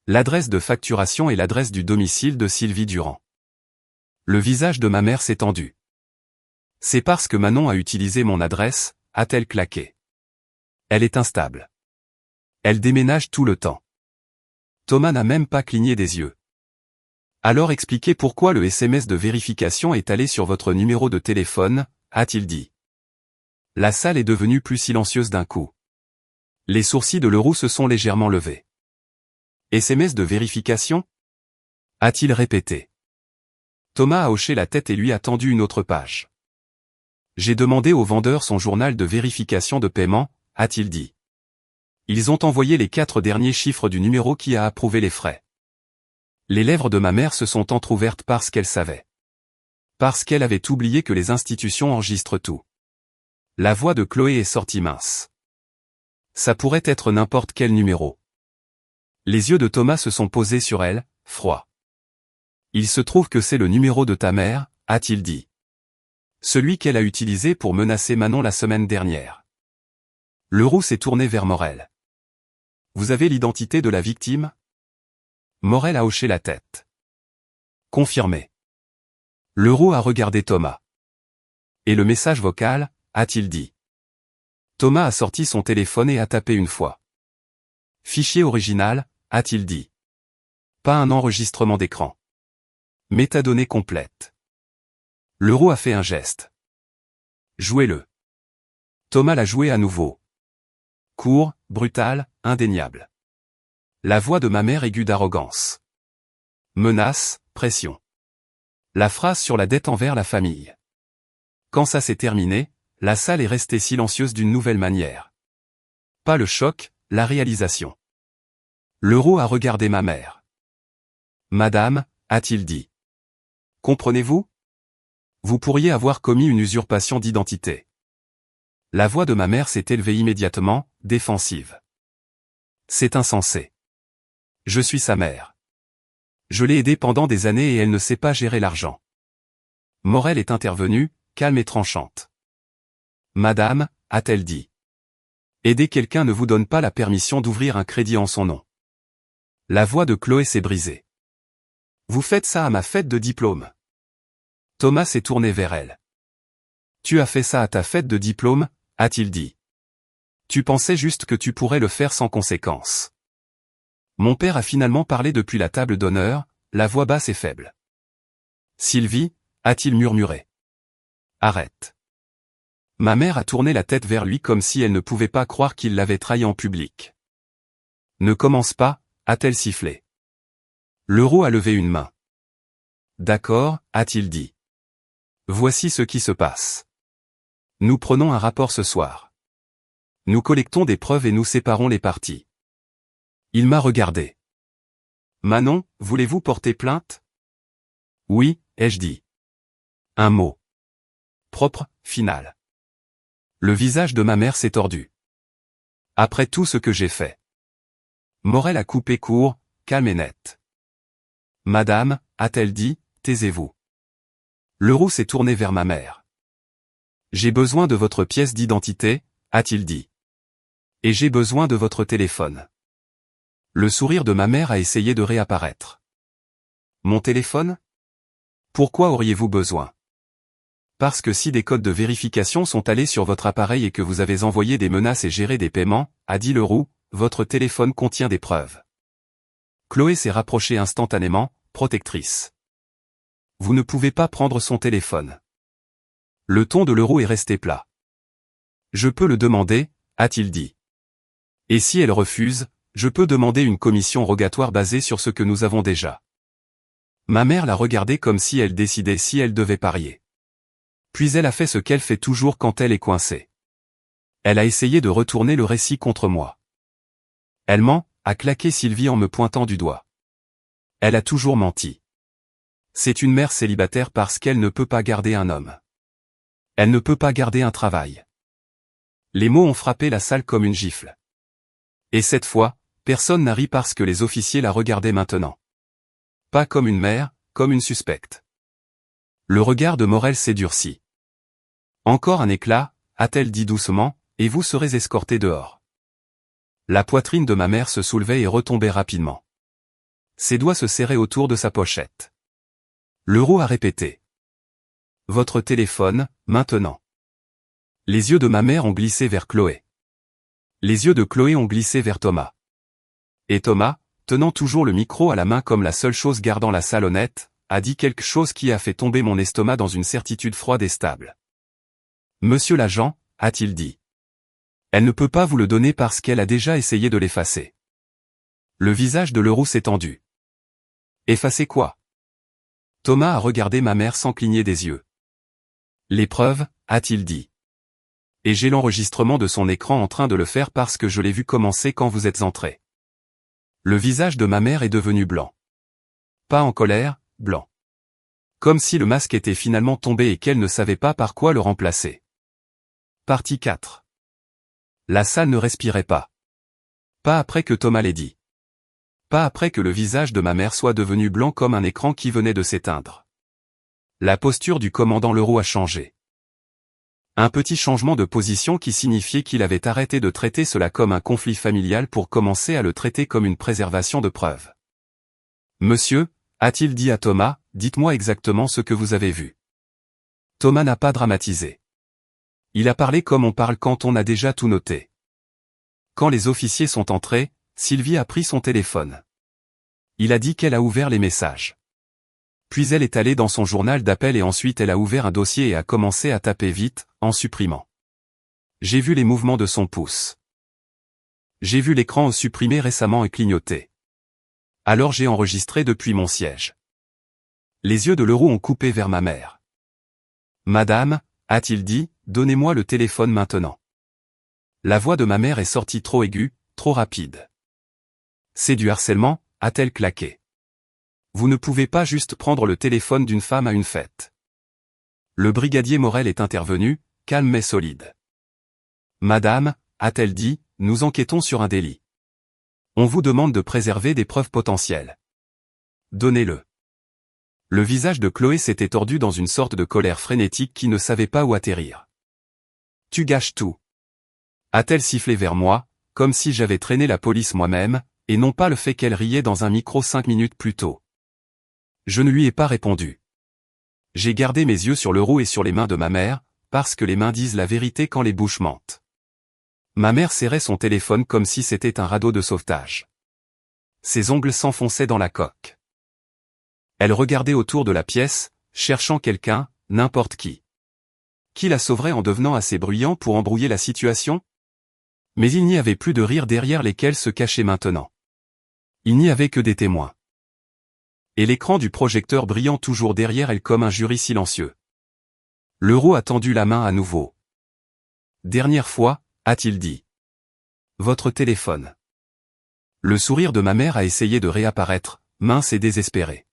L'adresse de facturation est l'adresse du domicile de Sylvie Durand. Le visage de ma mère s'est tendu. C'est parce que Manon a utilisé mon adresse, a-t-elle claqué. Elle est instable. Elle déménage tout le temps. Thomas n'a même pas cligné des yeux. Alors expliquez pourquoi le SMS de vérification est allé sur votre numéro de téléphone, a-t-il dit. La salle est devenue plus silencieuse d'un coup. Les sourcils de Leroux se sont légèrement levés. SMS de vérification? A-t-il répété. Thomas a hoché la tête et lui a tendu une autre page. J'ai demandé au vendeur son journal de vérification de paiement, a-t-il dit. Ils ont envoyé les 4 derniers chiffres du numéro qui a approuvé les frais. Les lèvres de ma mère se sont entr'ouvertes parce qu'elle savait. Parce qu'elle avait oublié que les institutions enregistrent tout. La voix de Chloé est sortie mince. Ça pourrait être n'importe quel numéro. Les yeux de Thomas se sont posés sur elle, froids. Il se trouve que c'est le numéro de ta mère, a-t-il dit. Celui qu'elle a utilisé pour menacer Manon la semaine dernière. Leroux s'est tourné vers Morel. Vous avez l'identité de la victime? Morel a hoché la tête. Confirmé. Leroux a regardé Thomas. Et le message vocal, a-t-il dit. Thomas a sorti son téléphone et a tapé une fois. Fichier original, a-t-il dit. Pas un enregistrement d'écran. Métadonnées complètes. Leroux a fait un geste. Jouez-le. Thomas l'a joué à nouveau. Court, brutal, indéniable. La voix de ma mère aiguë d'arrogance. Menace, pression. La phrase sur la dette envers la famille. Quand ça s'est terminé, la salle est restée silencieuse d'une nouvelle manière. Pas le choc, la réalisation. Leroux a regardé ma mère. Madame, a-t-il dit. Comprenez-vous? Vous pourriez avoir commis une usurpation d'identité. La voix de ma mère s'est élevée immédiatement, défensive. C'est insensé. Je suis sa mère. Je l'ai aidée pendant des années et elle ne sait pas gérer l'argent. Morel est intervenue, calme et tranchante. Madame, a-t-elle dit. Aider quelqu'un ne vous donne pas la permission d'ouvrir un crédit en son nom. La voix de Chloé s'est brisée. Vous faites ça à ma fête de diplôme. Thomas s'est tourné vers elle. Tu as fait ça à ta fête de diplôme, a-t-il dit. Tu pensais juste que tu pourrais le faire sans conséquence. Mon père a finalement parlé depuis la table d'honneur, la voix basse et faible. Sylvie, a-t-il murmuré. Arrête. Ma mère a tourné la tête vers lui comme si elle ne pouvait pas croire qu'il l'avait trahi en public. Ne commence pas, a-t-elle sifflé. Leroux a levé une main. D'accord, a-t-il dit. Voici ce qui se passe. Nous prenons un rapport ce soir. Nous collectons des preuves et nous séparons les parties. Il m'a regardé. Manon, voulez-vous porter plainte? Oui, ai-je dit. Un mot. Propre, final. Le visage de ma mère s'est tordu. Après tout ce que j'ai fait. Morel a coupé court, calme et net. Madame, a-t-elle dit, taisez-vous. Leroux s'est tourné vers ma mère. J'ai besoin de votre pièce d'identité, a-t-il dit. Et j'ai besoin de votre téléphone. Le sourire de ma mère a essayé de réapparaître. Mon téléphone? Pourquoi auriez-vous besoin? Parce que si des codes de vérification sont allés sur votre appareil et que vous avez envoyé des menaces et géré des paiements, a dit Leroux, votre téléphone contient des preuves. Chloé s'est rapprochée instantanément, protectrice. Vous ne pouvez pas prendre son téléphone. Le ton de Leroux est resté plat. Je peux le demander, a-t-il dit. Et si elle refuse, je peux demander une commission rogatoire basée sur ce que nous avons déjà. Ma mère l'a regardé comme si elle décidait si elle devait parier. Puis elle a fait ce qu'elle fait toujours quand elle est coincée. Elle a essayé de retourner le récit contre moi. Elle ment, a claqué Sylvie en me pointant du doigt. Elle a toujours menti. C'est une mère célibataire parce qu'elle ne peut pas garder un homme. Elle ne peut pas garder un travail. Les mots ont frappé la salle comme une gifle. Et cette fois, personne n'a ri parce que les officiers la regardaient maintenant. Pas comme une mère, comme une suspecte. Le regard de Morel s'est durci. Encore un éclat, a-t-elle dit doucement, et vous serez escorté dehors. La poitrine de ma mère se soulevait et retombait rapidement. Ses doigts se serraient autour de sa pochette. Leroux a répété. Votre téléphone, maintenant. Les yeux de ma mère ont glissé vers Chloé. Les yeux de Chloé ont glissé vers Thomas. Et Thomas, tenant toujours le micro à la main comme la seule chose gardant la salle honnête, a dit quelque chose qui a fait tomber mon estomac dans une certitude froide et stable. Monsieur l'agent, a-t-il dit. Elle ne peut pas vous le donner parce qu'elle a déjà essayé de l'effacer. Le visage de Leroux s'est tendu. Effacer quoi? Thomas a regardé ma mère sans cligner des yeux. Les preuves, a-t-il dit. Et j'ai l'enregistrement de son écran en train de le faire parce que je l'ai vu commencer quand vous êtes entré. Le visage de ma mère est devenu blanc. Pas en colère, blanc. Comme si le masque était finalement tombé et qu'elle ne savait pas par quoi le remplacer. Partie 4. La salle ne respirait pas. Pas après que Thomas l'ait dit. Pas après que le visage de ma mère soit devenu blanc comme un écran qui venait de s'éteindre. La posture du commandant Leroux a changé. Un petit changement de position qui signifiait qu'il avait arrêté de traiter cela comme un conflit familial pour commencer à le traiter comme une préservation de preuves. Monsieur, a-t-il dit à Thomas, dites-moi exactement ce que vous avez vu. Thomas n'a pas dramatisé. Il a parlé comme on parle quand on a déjà tout noté. Quand les officiers sont entrés, Sylvie a pris son téléphone. Il a dit qu'elle a ouvert les messages. Puis elle est allée dans son journal d'appel et ensuite elle a ouvert un dossier et a commencé à taper vite, en supprimant. J'ai vu les mouvements de son pouce. J'ai vu l'écran supprimé récemment et clignoter. Alors j'ai enregistré depuis mon siège. Les yeux de Leroux ont coupé vers ma mère. Madame, a-t-il dit, donnez-moi le téléphone maintenant. La voix de ma mère est sortie trop aiguë, trop rapide. C'est du harcèlement, a-t-elle claqué. Vous ne pouvez pas juste prendre le téléphone d'une femme à une fête. Le brigadier Morel est intervenu, calme mais solide. Madame, a-t-elle dit, nous enquêtons sur un délit. On vous demande de préserver des preuves potentielles. Donnez-le. Le visage de Chloé s'était tordu dans une sorte de colère frénétique qui ne savait pas où atterrir. Tu gâches tout. A-t-elle sifflé vers moi, comme si j'avais traîné la police moi-même, et non pas le fait qu'elle riait dans un micro 5 minutes plus tôt. Je ne lui ai pas répondu. J'ai gardé mes yeux sur Leroux et sur les mains de ma mère, parce que les mains disent la vérité quand les bouches mentent. Ma mère serrait son téléphone comme si c'était un radeau de sauvetage. Ses ongles s'enfonçaient dans la coque. Elle regardait autour de la pièce, cherchant quelqu'un, n'importe qui. Qui la sauverait en devenant assez bruyant pour embrouiller la situation? Mais il n'y avait plus de rire derrière lesquels se cachaient maintenant. Il n'y avait que des témoins. Et l'écran du projecteur brillant toujours derrière elle comme un jury silencieux. Leroux a tendu la main à nouveau. Dernière fois, a-t-il dit. Votre téléphone. Le sourire de ma mère a essayé de réapparaître, mince et désespéré.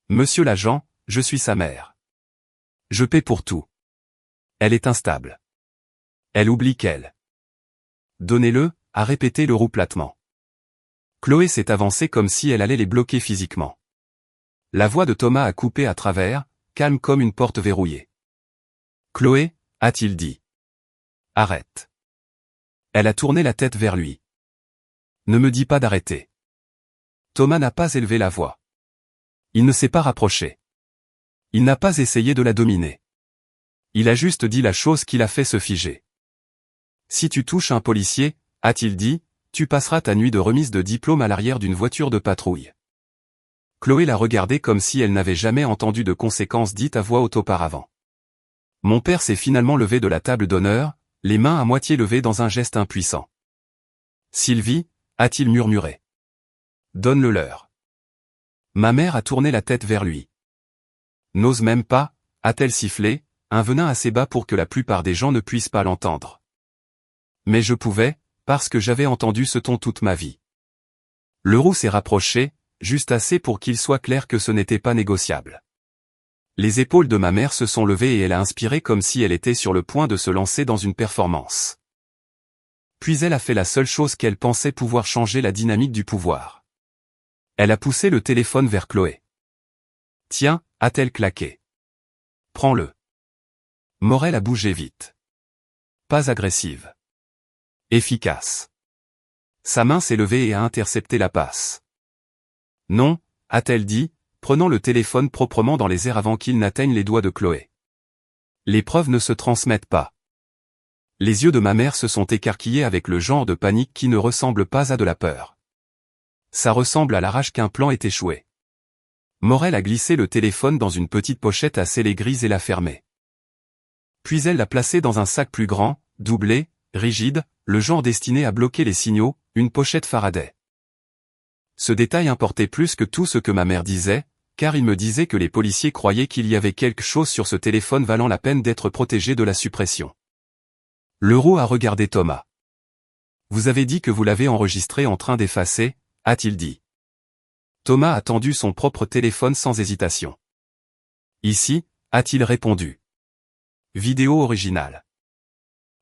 Monsieur l'agent, je suis sa mère. Je paie pour tout. Elle est instable. Elle oublie qu'elle. Donnez-le, a répété Leroux platement. Chloé s'est avancée comme si elle allait les bloquer physiquement. La voix de Thomas a coupé à travers, calme comme une porte verrouillée. Chloé, a-t-il dit. Arrête. Elle a tourné la tête vers lui. Ne me dis pas d'arrêter. Thomas n'a pas élevé la voix. Il ne s'est pas rapproché. Il n'a pas essayé de la dominer. Il a juste dit la chose qui l'a fait se figer. Si tu touches un policier, a-t-il dit, tu passeras ta nuit de remise de diplôme à l'arrière d'une voiture de patrouille. Chloé l'a regardé comme si elle n'avait jamais entendu de conséquences dites à voix haute auparavant. Mon père s'est finalement levé de la table d'honneur, les mains à moitié levées dans un geste impuissant. Sylvie, a-t-il murmuré. Donne-le leur. Ma mère a tourné la tête vers lui. N'ose même pas, a-t-elle sifflé, un venin assez bas pour que la plupart des gens ne puissent pas l'entendre. Mais je pouvais, parce que j'avais entendu ce ton toute ma vie. Leroux s'est rapproché, juste assez pour qu'il soit clair que ce n'était pas négociable. Les épaules de ma mère se sont levées et elle a inspiré comme si elle était sur le point de se lancer dans une performance. Puis elle a fait la seule chose qu'elle pensait pouvoir changer la dynamique du pouvoir. Elle a poussé le téléphone vers Chloé. Tiens, a-t-elle claqué. Prends-le. Morel a bougé vite. Pas agressive. Efficace. Sa main s'est levée et a intercepté la passe. Non, a-t-elle dit, prenant le téléphone proprement dans les airs avant qu'il n'atteigne les doigts de Chloé. Les preuves ne se transmettent pas. Les yeux de ma mère se sont écarquillés avec le genre de panique qui ne ressemble pas à de la peur. Ça ressemble à l'arrache qu'un plan ait échoué. Morel a glissé le téléphone dans une petite pochette à scellé grise et l'a fermé. Puis elle l'a placé dans un sac plus grand, doublé, rigide, le genre destiné à bloquer les signaux, une pochette Faraday. Ce détail importait plus que tout ce que ma mère disait, car il me disait que les policiers croyaient qu'il y avait quelque chose sur ce téléphone valant la peine d'être protégé de la suppression. Leroux a regardé Thomas. Vous avez dit que vous l'avez enregistré en train d'effacer, a-t-il dit. Thomas a tendu son propre téléphone sans hésitation. Ici, a-t-il répondu. Vidéo originale.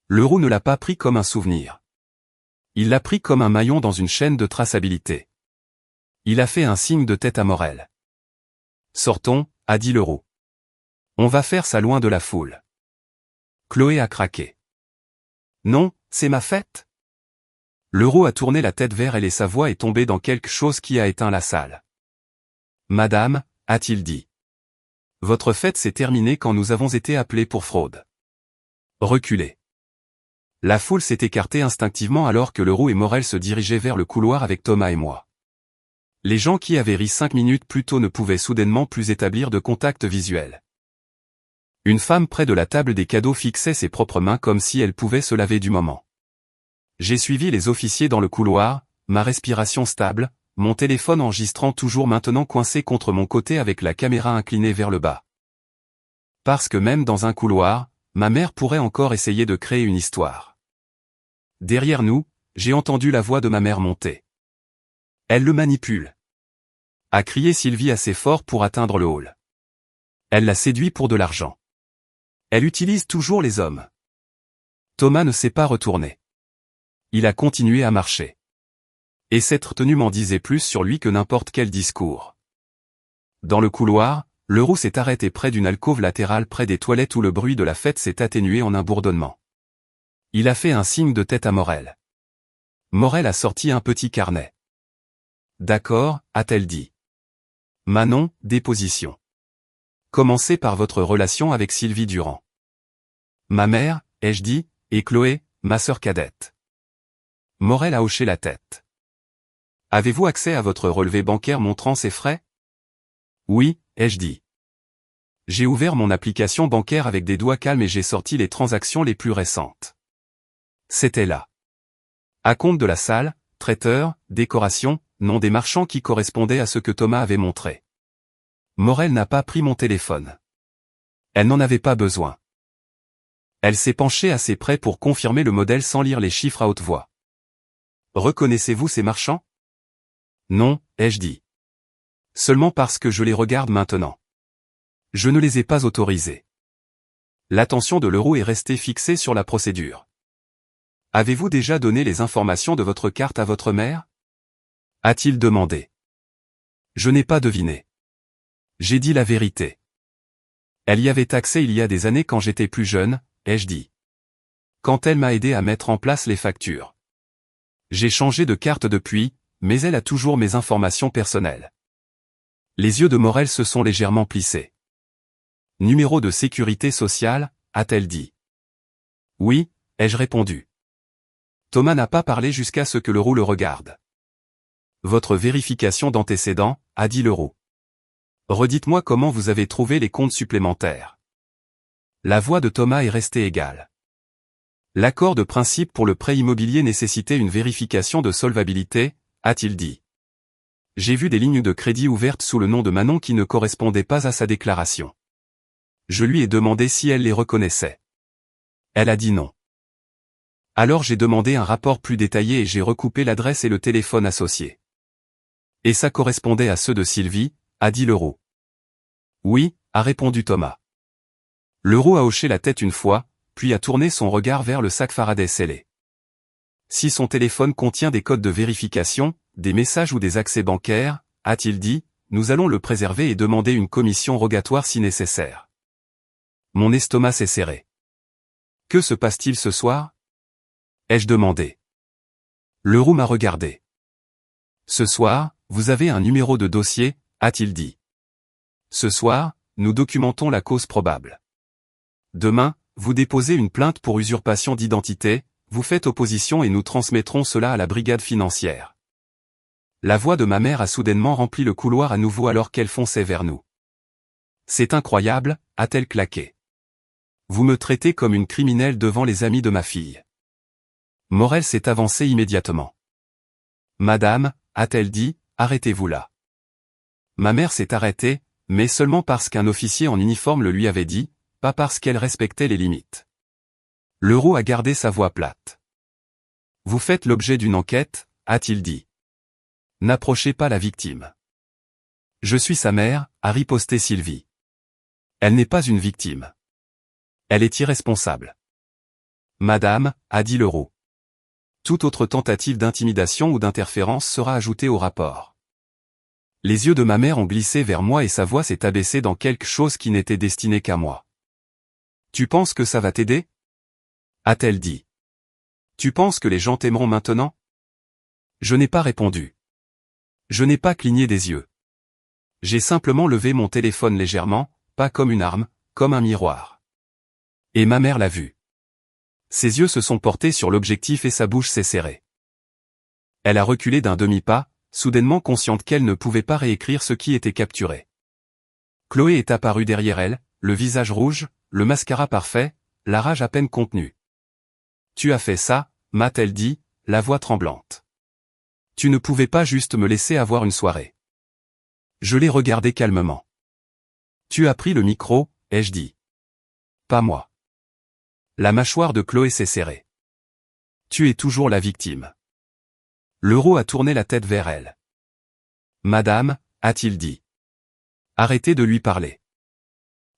Leroux ne l'a pas pris comme un souvenir. Il l'a pris comme un maillon dans une chaîne de traçabilité. Il a fait un signe de tête à Morel. Sortons, a dit Leroux. On va faire ça loin de la foule. Chloé a craqué. Non, c'est ma fête. Leroux a tourné la tête vers elle et sa voix est tombée dans quelque chose qui a éteint la salle. Madame, a-t-il dit. Votre fête s'est terminée quand nous avons été appelés pour fraude. Reculez. La foule s'est écartée instinctivement alors que Leroux et Morel se dirigeaient vers le couloir avec Thomas et moi. Les gens qui avaient ri 5 minutes plus tôt ne pouvaient soudainement plus établir de contact visuel. Une femme près de la table des cadeaux fixait ses propres mains comme si elle pouvait se laver du moment. J'ai suivi les officiers dans le couloir, ma respiration stable, mon téléphone enregistrant toujours maintenant coincé contre mon côté avec la caméra inclinée vers le bas. Parce que même dans un couloir, ma mère pourrait encore essayer de créer une histoire. Derrière nous, j'ai entendu la voix de ma mère monter. Elle le manipule. A crié Sylvie assez fort pour atteindre le hall. Elle l'a séduit pour de l'argent. Elle utilise toujours les hommes. Thomas ne s'est pas retourné. Il a continué à marcher. Et cette tenue m'en disait plus sur lui que n'importe quel discours. Dans le couloir, Leroux s'est arrêté près d'une alcôve latérale près des toilettes où le bruit de la fête s'est atténué en un bourdonnement. Il a fait un signe de tête à Morel. Morel a sorti un petit carnet. D'accord, a-t-elle dit. Manon, déposition. Commencez par votre relation avec Sylvie Durand. Ma mère, ai-je dit, et Chloé, ma sœur cadette. Morel a hoché la tête. Avez-vous accès à votre relevé bancaire montrant ses frais? Oui, ai-je dit. J'ai ouvert mon application bancaire avec des doigts calmes et j'ai sorti les transactions les plus récentes. C'était là. Acompte de la salle, traiteur, décoration, nom des marchands qui correspondaient à ce que Thomas avait montré. Morel n'a pas pris mon téléphone. Elle n'en avait pas besoin. Elle s'est penchée assez près pour confirmer le modèle sans lire les chiffres à haute voix. Reconnaissez-vous ces marchands? Non, ai-je dit. Seulement parce que je les regarde maintenant. Je ne les ai pas autorisés. L'attention de Leroux est restée fixée sur la procédure. Avez-vous déjà donné les informations de votre carte à votre mère? A-t-il demandé. Je n'ai pas deviné. J'ai dit la vérité. Elle y avait accès il y a des années quand j'étais plus jeune, ai-je dit. Quand elle m'a aidé à mettre en place les factures. J'ai changé de carte depuis, mais elle a toujours mes informations personnelles. Les yeux de Morel se sont légèrement plissés. Numéro de sécurité sociale, a-t-elle dit. Oui, ai-je répondu. Thomas n'a pas parlé jusqu'à ce que Leroux le regarde. Votre vérification d'antécédents, a dit Leroux. Redites-moi comment vous avez trouvé les comptes supplémentaires. La voix de Thomas est restée égale. L'accord de principe pour le prêt immobilier nécessitait une vérification de solvabilité, a-t-il dit. J'ai vu des lignes de crédit ouvertes sous le nom de Manon qui ne correspondaient pas à sa déclaration. Je lui ai demandé si elle les reconnaissait. Elle a dit non. Alors j'ai demandé un rapport plus détaillé et j'ai recoupé l'adresse et le téléphone associé. Et ça correspondait à ceux de Sylvie, a dit Leroux. Oui, a répondu Thomas. Leroux a hoché la tête une fois, puis a tourné son regard vers le sac Faraday scellé. Si son téléphone contient des codes de vérification, des messages ou des accès bancaires, a-t-il dit, nous allons le préserver et demander une commission rogatoire si nécessaire. Mon estomac s'est serré. Que se passe-t-il ce soir? Ai-je demandé. Leroux m'a regardé. Ce soir, vous avez un numéro de dossier, a-t-il dit. Ce soir, nous documentons la cause probable. Demain, vous déposez une plainte pour usurpation d'identité, vous faites opposition et nous transmettrons cela à la brigade financière. La voix de ma mère a soudainement rempli le couloir à nouveau alors qu'elle fonçait vers nous. C'est incroyable, a-t-elle claqué. Vous me traitez comme une criminelle devant les amis de ma fille. Morel s'est avancé immédiatement. Madame, a-t-elle dit, arrêtez-vous là. Ma mère s'est arrêtée, mais seulement parce qu'un officier en uniforme le lui avait dit, pas parce qu'elle respectait les limites. Leroux a gardé sa voix plate. Vous faites l'objet d'une enquête, a-t-il dit. N'approchez pas la victime. Je suis sa mère, a riposté Sylvie. Elle n'est pas une victime. Elle est irresponsable. Madame, a dit Leroux. Toute autre tentative d'intimidation ou d'interférence sera ajoutée au rapport. Les yeux de ma mère ont glissé vers moi et sa voix s'est abaissée dans quelque chose qui n'était destiné qu'à moi. Tu penses que ça va t'aider? A-t-elle dit. Tu penses que les gens t'aimeront maintenant? Je n'ai pas répondu. Je n'ai pas cligné des yeux. J'ai simplement levé mon téléphone légèrement, pas comme une arme, comme un miroir. Et ma mère l'a vu. Ses yeux se sont portés sur l'objectif et sa bouche s'est serrée. Elle a reculé d'un demi-pas, soudainement consciente qu'elle ne pouvait pas réécrire ce qui était capturé. Chloé est apparue derrière elle, le visage rouge, le mascara parfait, la rage à peine contenue. Tu as fait ça, m'a-t-elle dit, la voix tremblante. Tu ne pouvais pas juste me laisser avoir une soirée. Je l'ai regardé calmement. Tu as pris le micro, ai-je dit. Pas moi. La mâchoire de Chloé s'est serrée. Tu es toujours la victime. Leroux a tourné la tête vers elle. Madame, a-t-il dit. Arrêtez de lui parler.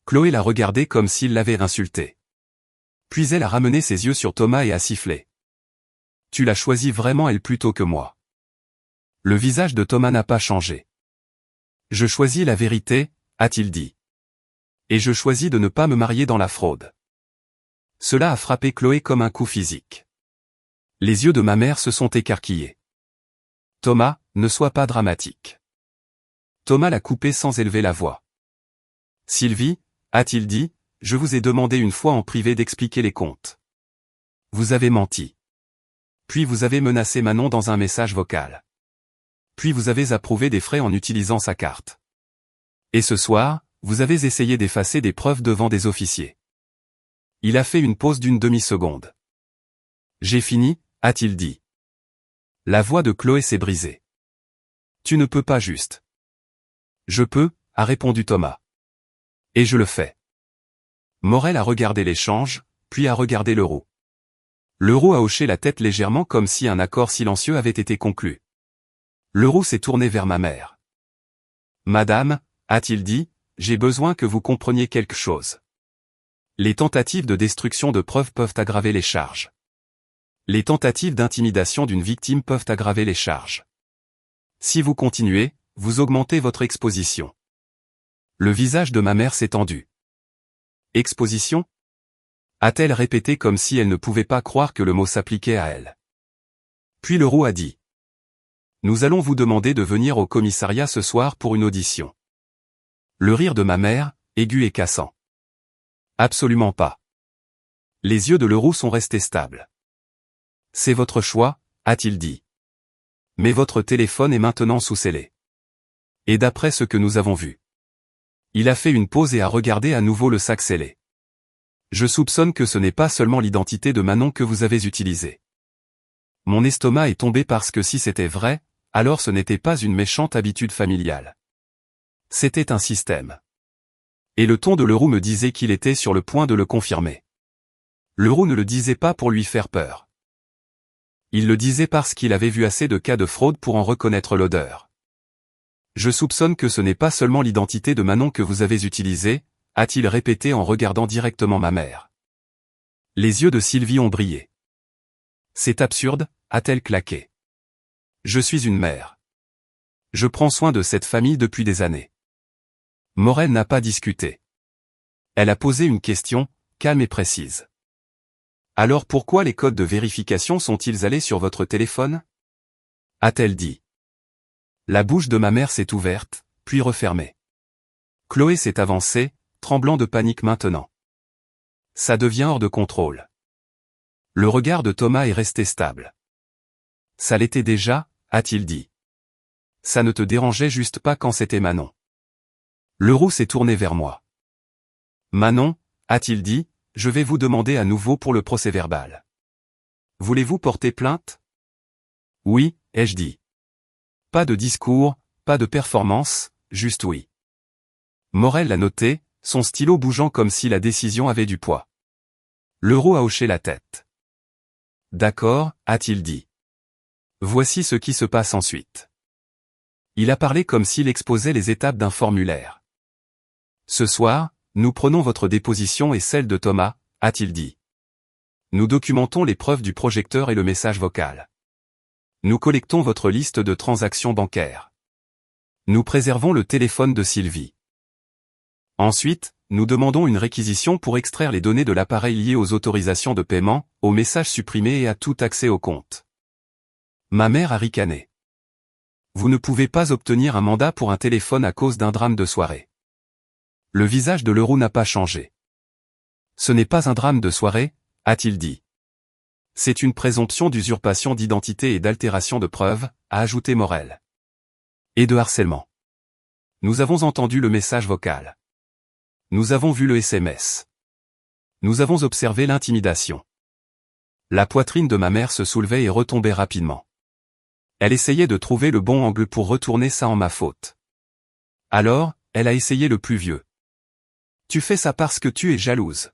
Chloé l'a regardé comme s'il l'avait insulté. Puis elle a ramené ses yeux sur Thomas et a sifflé. Tu l'as choisi vraiment elle plutôt que moi. Le visage de Thomas n'a pas changé. Je choisis la vérité, a-t-il dit. Et je choisis de ne pas me marier dans la fraude. Cela a frappé Chloé comme un coup physique. Les yeux de ma mère se sont écarquillés. Thomas, ne sois pas dramatique. Thomas l'a coupé sans élever la voix. Sylvie, a-t-il dit, je vous ai demandé une fois en privé d'expliquer les comptes. Vous avez menti. Puis vous avez menacé Manon dans un message vocal. Puis vous avez approuvé des frais en utilisant sa carte. Et ce soir, vous avez essayé d'effacer des preuves devant des officiers. Il a fait une pause d'une demi-seconde. J'ai fini, a-t-il dit. La voix de Chloé s'est brisée. Tu ne peux pas juste. Je peux, a répondu Thomas. Et je le fais. Morel a regardé l'échange, puis a regardé Leroux. Leroux a hoché la tête légèrement comme si un accord silencieux avait été conclu. Leroux s'est tourné vers ma mère. Madame, a-t-il dit, j'ai besoin que vous compreniez quelque chose. Les tentatives de destruction de preuves peuvent aggraver les charges. Les tentatives d'intimidation d'une victime peuvent aggraver les charges. Si vous continuez, vous augmentez votre exposition. Le visage de ma mère s'est tendu. Exposition? A-t-elle répété comme si elle ne pouvait pas croire que le mot s'appliquait à elle. Puis Leroux a dit. Nous allons vous demander de venir au commissariat ce soir pour une audition. Le rire de ma mère, aigu et cassant. Absolument pas. Les yeux de Leroux sont restés stables. C'est votre choix, a-t-il dit. Mais votre téléphone est maintenant sous scellé. Et d'après ce que nous avons vu. Il a fait une pause et a regardé à nouveau le sac scellé. Je soupçonne que ce n'est pas seulement l'identité de Manon que vous avez utilisée. Mon estomac est tombé parce que si c'était vrai, alors ce n'était pas une méchante habitude familiale. C'était un système. Et le ton de Leroux me disait qu'il était sur le point de le confirmer. Leroux ne le disait pas pour lui faire peur. Il le disait parce qu'il avait vu assez de cas de fraude pour en reconnaître l'odeur. Je soupçonne que ce n'est pas seulement l'identité de Manon que vous avez utilisée, a-t-il répété en regardant directement ma mère. Les yeux de Sylvie ont brillé. C'est absurde, a-t-elle claqué. Je suis une mère. Je prends soin de cette famille depuis des années. Morel n'a pas discuté. Elle a posé une question, calme et précise. Alors pourquoi les codes de vérification sont-ils allés sur votre téléphone? A-t-elle dit. La bouche de ma mère s'est ouverte, puis refermée. Chloé s'est avancée, tremblant de panique maintenant. Ça devient hors de contrôle. Le regard de Thomas est resté stable. Ça l'était déjà, a-t-il dit. Ça ne te dérangeait juste pas quand c'était Manon. Leroux s'est tourné vers moi. Manon, a-t-il dit, je vais vous demander à nouveau pour le procès-verbal. Voulez-vous porter plainte? Oui, ai-je dit. Pas de discours, pas de performance, juste oui. Morel l'a noté, son stylo bougeant comme si la décision avait du poids. Leroux a hoché la tête. D'accord, a-t-il dit. Voici ce qui se passe ensuite. Il a parlé comme s'il exposait les étapes d'un formulaire. Ce soir, nous prenons votre déposition et celle de Thomas, a-t-il dit. Nous documentons les preuves du projecteur et le message vocal. Nous collectons votre liste de transactions bancaires. Nous préservons le téléphone de Sylvie. Ensuite, nous demandons une réquisition pour extraire les données de l'appareil liées aux autorisations de paiement, aux messages supprimés et à tout accès au compte. Ma mère a ricané. Vous ne pouvez pas obtenir un mandat pour un téléphone à cause d'un drame de soirée. Le visage de Leroux n'a pas changé. Ce n'est pas un drame de soirée, a-t-il dit. C'est une présomption d'usurpation d'identité et d'altération de preuves, a ajouté Morel. Et de harcèlement. Nous avons entendu le message vocal. Nous avons vu le SMS. Nous avons observé l'intimidation. La poitrine de ma mère se soulevait et retombait rapidement. Elle essayait de trouver le bon angle pour retourner ça en ma faute. Alors, elle a essayé le plus vieux. Tu fais ça parce que tu es jalouse.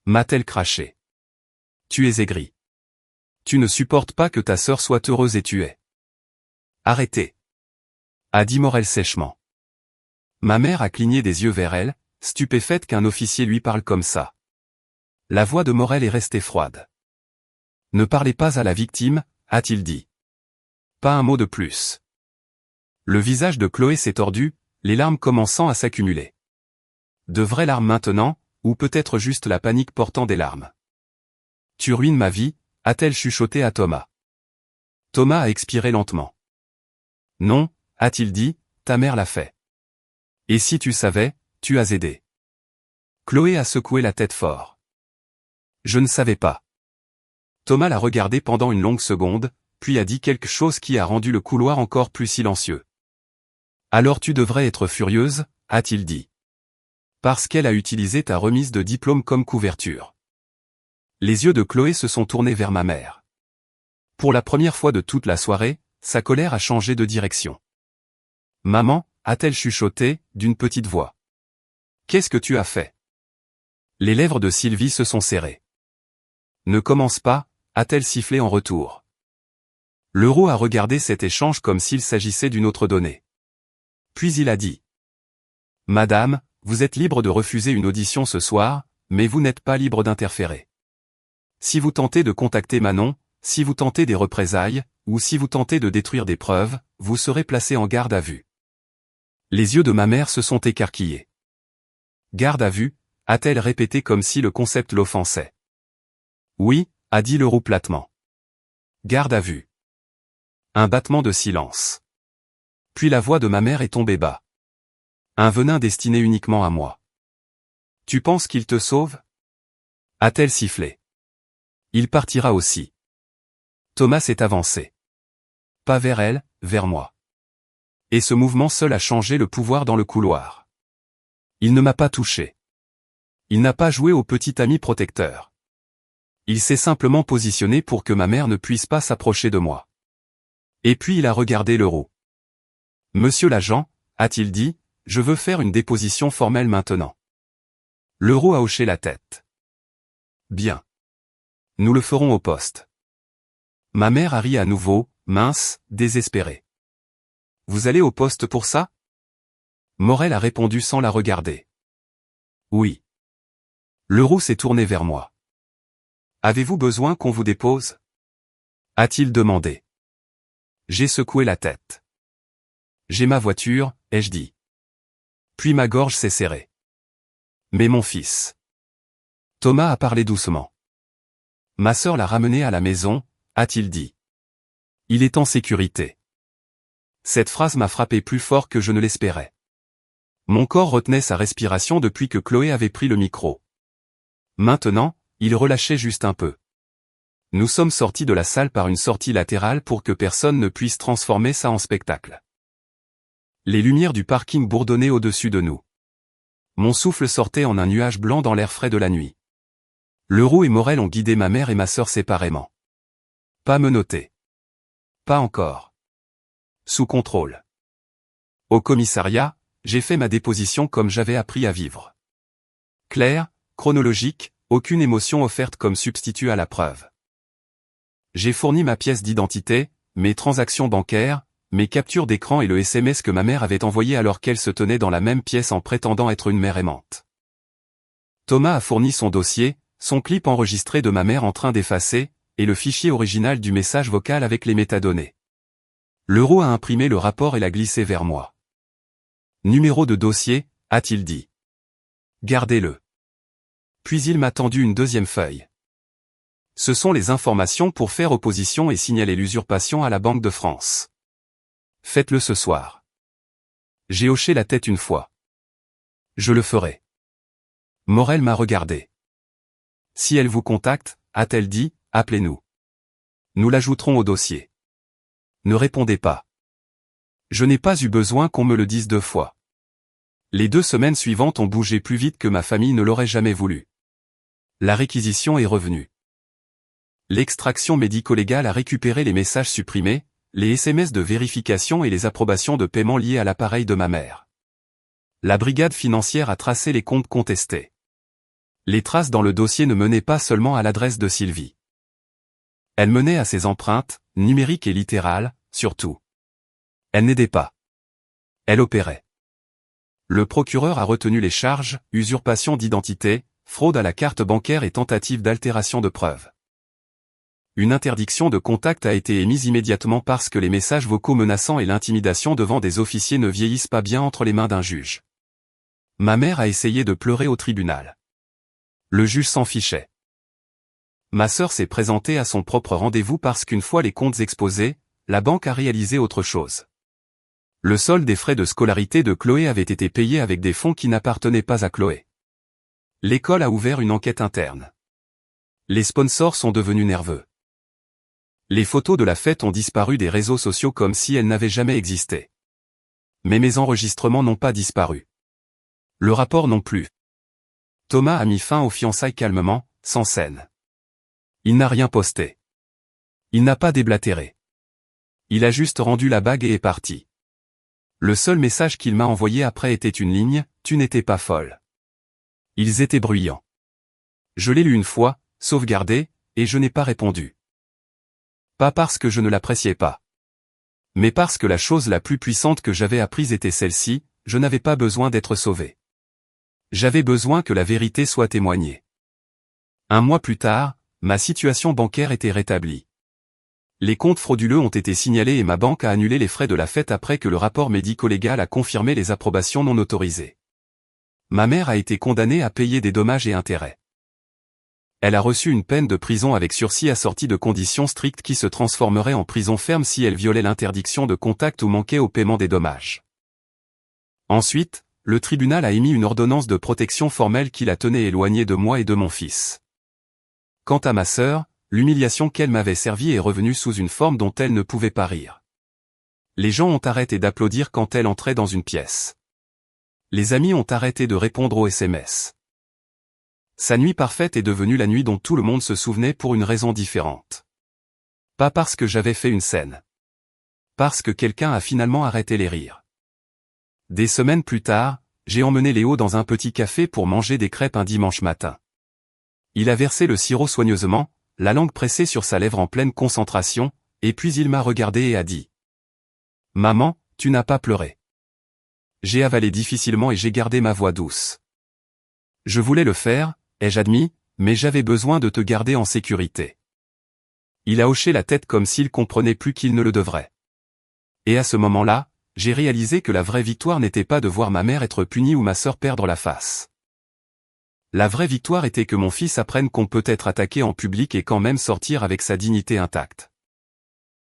M'a-t-elle craché. Tu es aigrie. Tu ne supportes pas que ta sœur soit heureuse et tu es. Arrêtez. A dit Morel sèchement. Ma mère a cligné des yeux vers elle, stupéfaite qu'un officier lui parle comme ça. La voix de Morel est restée froide. Ne parlez pas à la victime, a-t-il dit. Pas un mot de plus. Le visage de Chloé s'est tordu, les larmes commençant à s'accumuler. De vraies larmes maintenant, ou peut-être juste la panique portant des larmes. Tu ruines ma vie, a-t-elle chuchoté à Thomas. Thomas a expiré lentement. Non, a-t-il dit, ta mère l'a fait. Et si tu savais, tu as aidé. Chloé a secoué la tête fort. Je ne savais pas. Thomas l'a regardé pendant une longue seconde, puis a dit quelque chose qui a rendu le couloir encore plus silencieux. Alors tu devrais être furieuse, a-t-il dit. Parce qu'elle a utilisé ta remise de diplôme comme couverture. Les yeux de Chloé se sont tournés vers ma mère. Pour la première fois de toute la soirée, sa colère a changé de direction. Maman, a-t-elle chuchoté, d'une petite voix. Qu'est-ce que tu as fait? Les lèvres de Sylvie se sont serrées. Ne commence pas, a-t-elle sifflé en retour. Leroux a regardé cet échange comme s'il s'agissait d'une autre donnée. Puis il a dit. Madame, vous êtes libre de refuser une audition ce soir, mais vous n'êtes pas libre d'interférer. Si vous tentez de contacter Manon, si vous tentez des représailles, ou si vous tentez de détruire des preuves, vous serez placé en garde à vue. Les yeux de ma mère se sont écarquillés. Garde à vue, a-t-elle répété comme si le concept l'offensait. Oui, a dit Leroux platement. Garde à vue. Un battement de silence. Puis la voix de ma mère est tombée bas. Un venin destiné uniquement à moi. Tu penses qu'il te sauve? A-t-elle sifflé. Il partira aussi. Thomas s'est avancé. Pas vers elle, vers moi. Et ce mouvement seul a changé le pouvoir dans le couloir. Il ne m'a pas touché. Il n'a pas joué au petit ami protecteur. Il s'est simplement positionné pour que ma mère ne puisse pas s'approcher de moi. Et puis il a regardé Leroux. Monsieur l'agent, a-t-il dit, je veux faire une déposition formelle maintenant. Leroux a hoché la tête. Bien. Nous le ferons au poste. Ma mère a ri à nouveau, mince, désespérée. Vous allez au poste pour ça? Morel a répondu sans la regarder. Oui. Leroux s'est tourné vers moi. Avez-vous besoin qu'on vous dépose? A-t-il demandé. J'ai secoué la tête. J'ai ma voiture, ai-je dit. Puis ma gorge s'est serrée. Mais mon fils. Thomas a parlé doucement. Ma sœur l'a ramené à la maison, a-t-il dit. Il est en sécurité. Cette phrase m'a frappé plus fort que je ne l'espérais. Mon corps retenait sa respiration depuis que Chloé avait pris le micro. Maintenant, il relâchait juste un peu. Nous sommes sortis de la salle par une sortie latérale pour que personne ne puisse transformer ça en spectacle. Les lumières du parking bourdonnaient au-dessus de nous. Mon souffle sortait en un nuage blanc dans l'air frais de la nuit. Leroux et Morel ont guidé ma mère et ma sœur séparément. Pas menottés. Pas encore. Sous contrôle. Au commissariat, j'ai fait ma déposition comme j'avais appris à vivre. Claire, chronologique, aucune émotion offerte comme substitut à la preuve. J'ai fourni ma pièce d'identité, mes transactions bancaires, mes captures d'écran et le SMS que ma mère avait envoyé alors qu'elle se tenait dans la même pièce en prétendant être une mère aimante. Thomas a fourni son dossier, son clip enregistré de ma mère en train d'effacer, et le fichier original du message vocal avec les métadonnées. Leroux a imprimé le rapport et l'a glissé vers moi. Numéro de dossier, a-t-il dit. Gardez-le. Puis il m'a tendu une deuxième feuille. Ce sont les informations pour faire opposition et signaler l'usurpation à la Banque de France. Faites-le ce soir. J'ai hoché la tête une fois. Je le ferai. Morel m'a regardé. Si elle vous contacte, a-t-elle dit, appelez-nous. Nous l'ajouterons au dossier. Ne répondez pas. Je n'ai pas eu besoin qu'on me le dise 2 fois. Les 2 semaines suivantes ont bougé plus vite que ma famille ne l'aurait jamais voulu. La réquisition est revenue. L'extraction médico-légale a récupéré les messages supprimés, les SMS de vérification et les approbations de paiement liées à l'appareil de ma mère. La brigade financière a tracé les comptes contestés. Les traces dans le dossier ne menaient pas seulement à l'adresse de Sylvie. Elles menaient à ses empreintes, numériques et littérales, surtout. Elle n'aidait pas. Elle opérait. Le procureur a retenu les charges, usurpation d'identité, fraude à la carte bancaire et tentative d'altération de preuves. Une interdiction de contact a été émise immédiatement parce que les messages vocaux menaçants et l'intimidation devant des officiers ne vieillissent pas bien entre les mains d'un juge. Ma mère a essayé de pleurer au tribunal. Le juge s'en fichait. Ma sœur s'est présentée à son propre rendez-vous parce qu'une fois les comptes exposés, la banque a réalisé autre chose. Le solde des frais de scolarité de Chloé avait été payé avec des fonds qui n'appartenaient pas à Chloé. L'école a ouvert une enquête interne. Les sponsors sont devenus nerveux. Les photos de la fête ont disparu des réseaux sociaux comme si elles n'avaient jamais existé. Mais mes enregistrements n'ont pas disparu. Le rapport non plus. Thomas a mis fin aux fiançailles calmement, sans scène. Il n'a rien posté. Il n'a pas déblatéré. Il a juste rendu la bague et est parti. Le seul message qu'il m'a envoyé après était une ligne, « Tu n'étais pas folle ». Ils étaient bruyants. Je l'ai lu une fois, sauvegardé, et je n'ai pas répondu. Pas parce que je ne l'appréciais pas. Mais parce que la chose la plus puissante que j'avais apprise était celle-ci, je n'avais pas besoin d'être sauvé. J'avais besoin que la vérité soit témoignée. 1 mois plus tard, ma situation bancaire était rétablie. Les comptes frauduleux ont été signalés et ma banque a annulé les frais de la fête après que le rapport médico-légal a confirmé les approbations non autorisées. Ma mère a été condamnée à payer des dommages et intérêts. Elle a reçu une peine de prison avec sursis assortie de conditions strictes qui se transformeraient en prison ferme si elle violait l'interdiction de contact ou manquait au paiement des dommages. Ensuite, le tribunal a émis une ordonnance de protection formelle qui la tenait éloignée de moi et de mon fils. Quant à ma sœur, l'humiliation qu'elle m'avait servie est revenue sous une forme dont elle ne pouvait pas rire. Les gens ont arrêté d'applaudir quand elle entrait dans une pièce. Les amis ont arrêté de répondre aux SMS. Sa nuit parfaite est devenue la nuit dont tout le monde se souvenait pour une raison différente. Pas parce que j'avais fait une scène. Parce que quelqu'un a finalement arrêté les rires. Des semaines plus tard, j'ai emmené Léo dans un petit café pour manger des crêpes un dimanche matin. Il a versé le sirop soigneusement, la langue pressée sur sa lèvre en pleine concentration, et puis il m'a regardé et a dit « Maman, tu n'as pas pleuré. » J'ai avalé difficilement et j'ai gardé ma voix douce. Je voulais le faire, ai-je admis, mais j'avais besoin de te garder en sécurité. Il a hoché la tête comme s'il comprenait plus qu'il ne le devrait. Et à ce moment-là, j'ai réalisé que la vraie victoire n'était pas de voir ma mère être punie ou ma sœur perdre la face. La vraie victoire était que mon fils apprenne qu'on peut être attaqué en public et quand même sortir avec sa dignité intacte.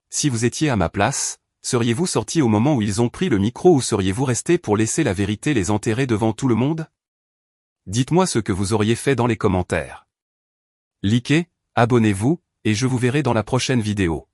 Si vous étiez à ma place, seriez-vous sorti au moment où ils ont pris le micro ou seriez-vous resté pour laisser la vérité les enterrer devant tout le monde ? Dites-moi ce que vous auriez fait dans les commentaires. Likez, abonnez-vous, et je vous verrai dans la prochaine vidéo.